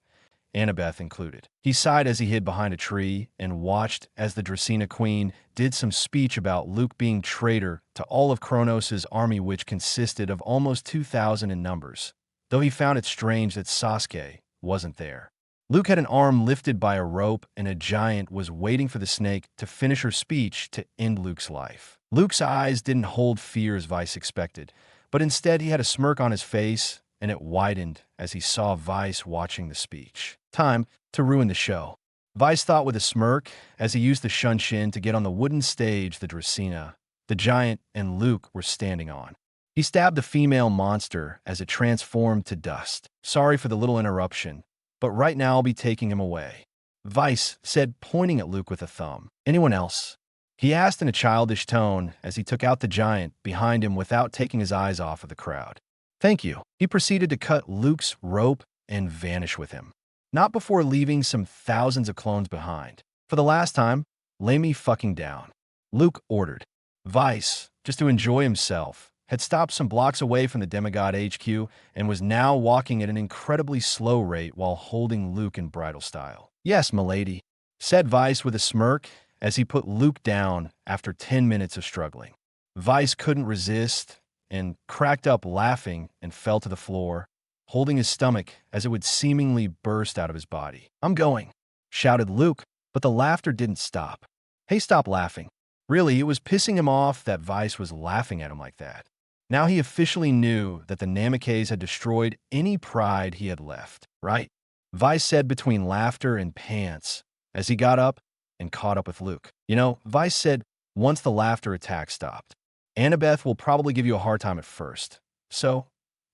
Annabeth included. He sighed as he hid behind a tree and watched as the Dracena Queen did some speech about Luke being traitor to all of Kronos' army, which consisted of almost 2,000 in numbers, though he found it strange that Sasuke wasn't there. Luke had an arm lifted by a rope, and a giant was waiting for the snake to finish her speech to end Luke's life. Luke's eyes didn't hold fear as Vice expected, but instead he had a smirk on his face, and it widened as he saw Vice watching the speech. Time to ruin the show, Vice thought with a smirk as he used the shunshin to get on the wooden stage the Dracena, the giant, and Luke were standing on. He stabbed the female monster as it transformed to dust. Sorry for the little interruption, but right now I'll be taking him away, Vice said, pointing at Luke with a thumb. Anyone else? He asked in a childish tone as he took out the giant behind him without taking his eyes off of the crowd. Thank you. He proceeded to cut Luke's rope and vanish with him, not before leaving some thousands of clones behind. For the last time, lay me fucking down, Luke ordered. Vice, just to enjoy himself, had stopped some blocks away from the demigod HQ and was now walking at an incredibly slow rate while holding Luke in bridal style. Yes, milady, said Vice with a smirk as he put Luke down after 10 minutes of struggling. Vice couldn't resist and cracked up laughing and fell to the floor, holding his stomach as it would seemingly burst out of his body. I'm going, shouted Luke, but the laughter didn't stop. Hey, stop laughing. Really, it was pissing him off that Vice was laughing at him like that. Now he officially knew that the Namikaze had destroyed any pride he had left, right? Vice said between laughter and pants as he got up and caught up with Luke. You know, Vice said once the laughter attack stopped, Annabeth will probably give you a hard time at first, so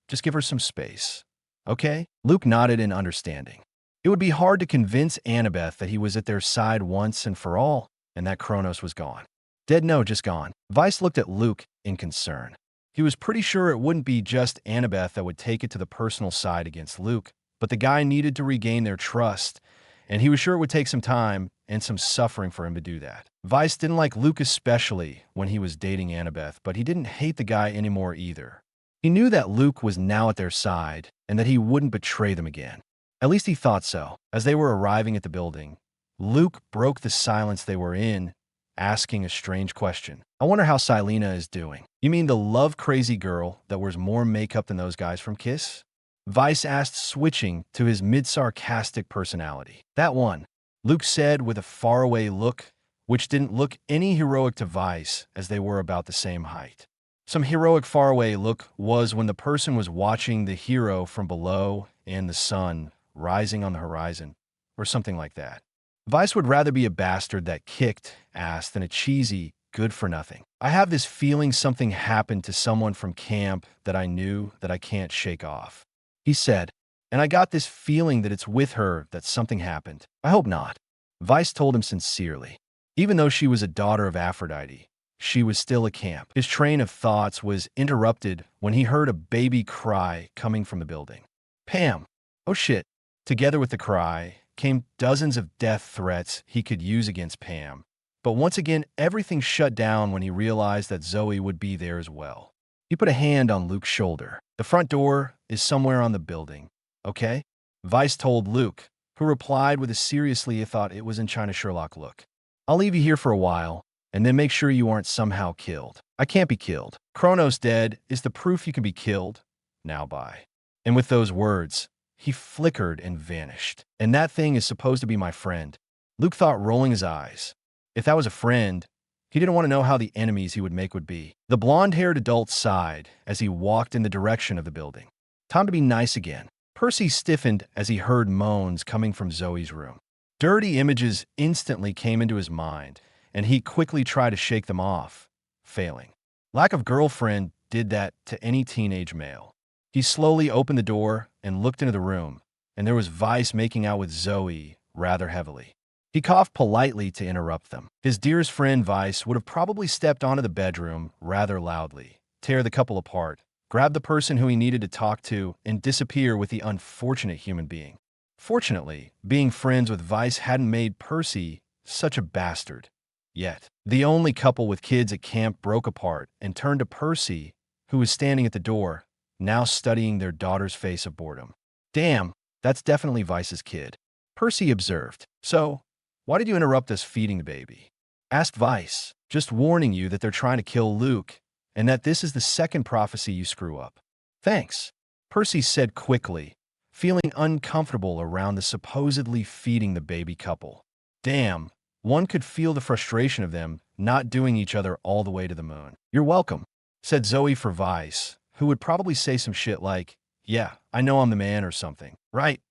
just give her some space, okay? Luke nodded in understanding. It would be hard to convince Annabeth that he was at their side once and for all, and that Kronos was gone. Dead? No, just gone. Vice looked at Luke in concern. He was pretty sure it wouldn't be just Annabeth that would take it to the personal side against Luke, but the guy needed to regain their trust, and he was sure it would take some time and some suffering for him to do that. Vice didn't like Luke especially when he was dating Annabeth, but he didn't hate the guy anymore either. He knew that Luke was now at their side and that he wouldn't betray them again. At least he thought so. As they were arriving at the building, Luke broke the silence they were in, asking a strange question. I wonder how Silena is doing. You mean the love-crazy girl that wears more makeup than those guys from Kiss? Vice asked, switching to his mid-sarcastic personality. That one, Luke said with a faraway look, which didn't look any heroic to Vice as they were about the same height. Some heroic faraway look was when the person was watching the hero from below and the sun rising on the horizon, or something like that. Vice would rather be a bastard that kicked ass than a cheesy good-for-nothing. I have this feeling something happened to someone from camp that I knew that I can't shake off, he said, and I got this feeling that it's with her that something happened. I hope not, Vice told him sincerely. Even though she was a daughter of Aphrodite, she was still a camp. His train of thoughts was interrupted when he heard a baby cry coming from the building. Pam! Oh shit! Together with the cry came dozens of death threats he could use against Pam. But once again, everything shut down when he realized that Zoe would be there as well. He put a hand on Luke's shoulder. The front door is somewhere on the building, okay? Vice told Luke, who replied with a seriously thought it was in China Sherlock look. I'll leave you here for a while, and then make sure you aren't somehow killed. I can't be killed. Kronos dead is the proof you can be killed. Now bye. And with those words, he flickered and vanished. And that thing is supposed to be my friend, Luke thought, rolling his eyes. If that was a friend, He didn't want to know how the enemies he would make would be. The blonde-haired adult sighed as he walked in the direction of the building. Time to be nice again. Percy stiffened as he heard moans coming from Zoe's room. Dirty images instantly came into his mind, and he quickly tried to shake them off, failing. Lack of girlfriend did that to any teenage male. He slowly opened the door and looked into the room, and there was Vice making out with Zoe rather heavily. He coughed politely to interrupt them. His dearest friend Vice would have probably stepped onto the bedroom rather loudly, tear the couple apart, grab the person who he needed to talk to, and disappear with the unfortunate human being. Fortunately, being friends with Vice hadn't made Percy such a bastard. Yet, the only couple with kids at camp broke apart and turned to Percy, who was standing at the door, now studying their daughter's face of boredom. "Damn, that's definitely Vice's kid," Percy observed. "So, why did you interrupt us feeding the baby?" asked Vice. "Just warning you that they're trying to kill Luke, and that this is the second prophecy you screw up." "Thanks," Percy said quickly, feeling uncomfortable around the supposedly feeding the baby couple. Damn, one could feel the frustration of them not doing each other all the way to the moon. "You're welcome," said Zoe for Vice, who would probably say some shit like, "Yeah, I know I'm the man," or something. "Right.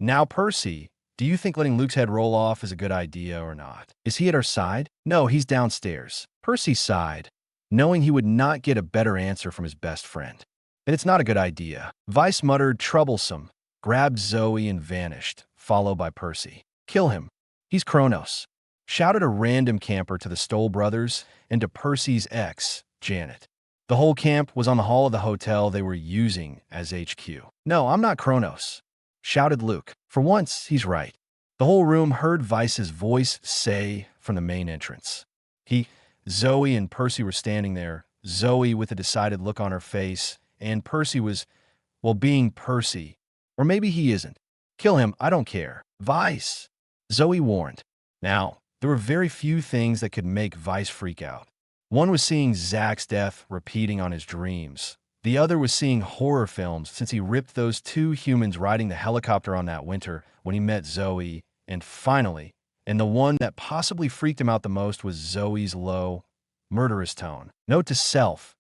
Now, Percy, do you think letting Luke's head roll off is a good idea or not? Is he at our side?" "No, he's downstairs." Percy sighed, knowing he would not get a better answer from his best friend. "Then it's not a good idea." Vice muttered, troublesome, grabbed Zoe and vanished, followed by Percy. "Kill him. He's Kronos," shouted a random camper to the Stoll brothers and to Percy's ex, Janet. The whole camp was on the hall of the hotel they were using as HQ. "No, I'm not Kronos," shouted Luke. For once, he's right. The whole room heard Vice's voice say from the main entrance. Zoe and Percy were standing there, Zoe with a decided look on her face, and Percy was, well, being Percy. Or maybe he isn't. "Kill him, I don't care." "Vice," Zoe warned. Now, there were very few things that could make Vice freak out. One was seeing Zach's death repeating on his dreams. The other was seeing horror films since he ripped those two humans riding the helicopter on that winter when he met Zoe. And finally, and the one that possibly freaked him out the most was Zoe's low, murderous tone. Note to self,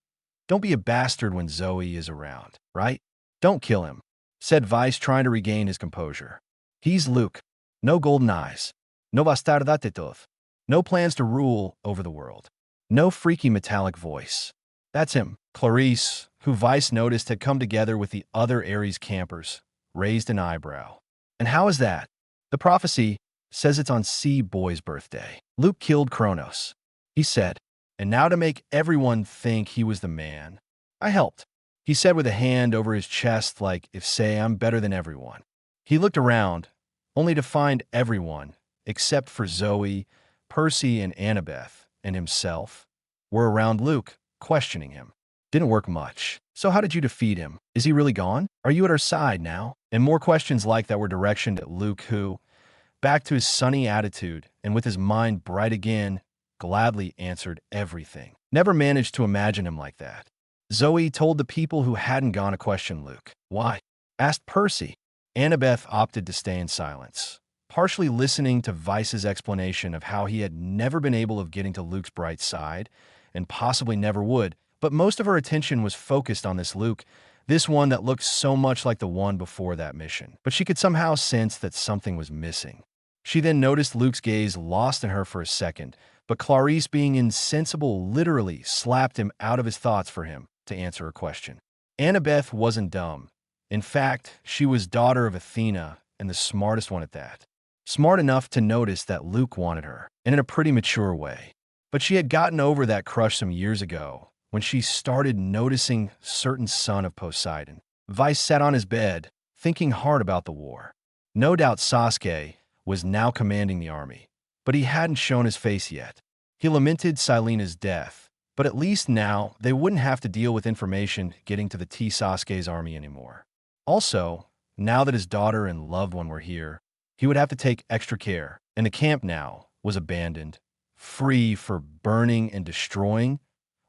don't be a bastard when Zoe is around, right? "Don't kill him," said Vice, trying to regain his composure. "He's Luke. No golden eyes. No bastardatetos. No plans to rule over the world. No freaky metallic voice." That's him. Clarice, who Vice noticed had come together with the other Ares campers, raised an eyebrow. "And how is that?" "The prophecy says it's on C-Boy's birthday. Luke killed Kronos," he said. "And now to make everyone think he was the man, I helped," he said with a hand over his chest like if say I'm better than everyone. He looked around, only to find everyone, except for Zoe, Percy, and Annabeth, and himself, were around Luke, questioning him. "Didn't work much. So how did you defeat him? Is he really gone? Are you at our side now?" And more questions like that were directioned at Luke, who, back to his sunny attitude and with his mind bright again, gladly answered everything. Never managed to imagine him like that. Zoe told the people who hadn't gone to question Luke. "Why?" asked Percy. Annabeth opted to stay in silence, partially listening to Vice's explanation of how he had never been able of getting to Luke's bright side, and possibly never would, but most of her attention was focused on this Luke, this one that looked so much like the one before that mission. But she could somehow sense that something was missing. She then noticed Luke's gaze lost in her for a second, but Clarice, being insensible, literally slapped him out of his thoughts for him to answer her question. Annabeth wasn't dumb. In fact, she was daughter of Athena, and the smartest one at that. Smart enough to notice that Luke wanted her, and in a pretty mature way. But she had gotten over that crush some years ago, when she started noticing certain son of Poseidon. Vice sat on his bed, thinking hard about the war. No doubt Sasuke was now commanding the army, but he hadn't shown his face yet. He lamented Silena's death, but at least now they wouldn't have to deal with information getting to the T Sasuke's army anymore. Also, now that his daughter and loved one were here, he would have to take extra care, and the camp now was abandoned, free for burning and destroying,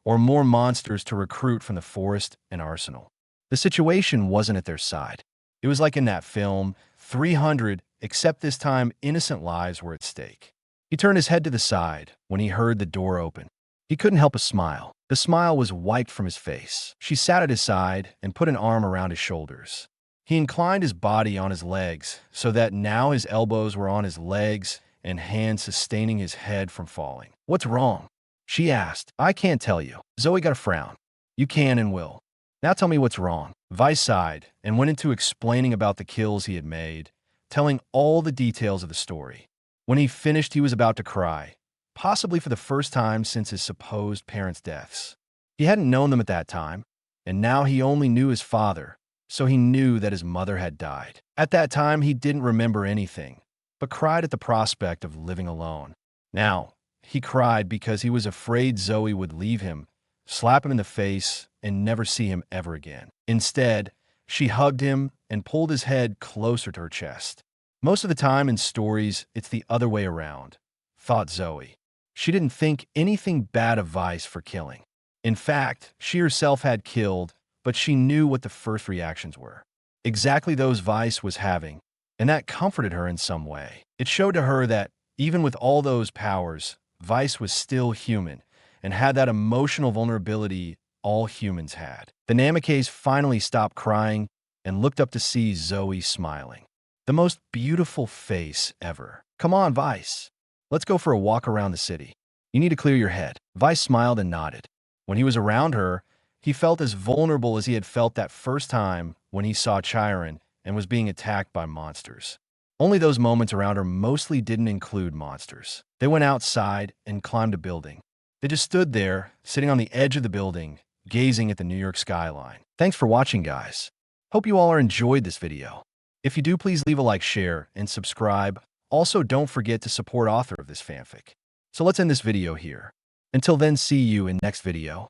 or more monsters to recruit from the forest and arsenal. The situation wasn't at their side. It was like in that film, 300, except this time innocent lives were at stake. He turned his head to the side when he heard the door open. He couldn't help but smile. The smile was wiped from his face. She sat at his side and put an arm around his shoulders. He inclined his body on his legs so that now his elbows were on his legs and hands sustaining his head from falling. "What's wrong?" she asked. "I can't tell you." Zoe got a frown. "You can and will. Now tell me what's wrong." Vice sighed and went into explaining about the kills he had made, telling all the details of the story. When he finished, he was about to cry, possibly for the first time since his supposed parents' deaths. He hadn't known them at that time, and now he only knew his father, so he knew that his mother had died. At that time, he didn't remember anything, but cried at the prospect of living alone. Now, he cried because he was afraid Zoe would leave him, slap him in the face, and never see him ever again. Instead, she hugged him and pulled his head closer to her chest. Most of the time in stories, it's the other way around, thought Zoe. She didn't think anything bad of Vice for killing. In fact, she herself had killed, but she knew what the first reactions were. Exactly those Vice was having, and that comforted her in some way. It showed to her that, even with all those powers, Vice was still human and had that emotional vulnerability all humans had. The Namikaze finally stopped crying and looked up to see Zoe smiling. The most beautiful face ever. "Come on, Vice. Let's go for a walk around the city. You need to clear your head." Vice smiled and nodded. When he was around her, he felt as vulnerable as he had felt that first time when he saw Chiron and was being attacked by monsters. Only those moments around her mostly didn't include monsters. They went outside and climbed a building. They just stood there, sitting on the edge of the building, gazing at the New York skyline. Thanks for watching, guys. Hope you all are enjoyed this video. If you do, please leave a like, share, and subscribe. Also, don't forget to support author of this fanfic. So let's end this video here. Until then, see you in next video.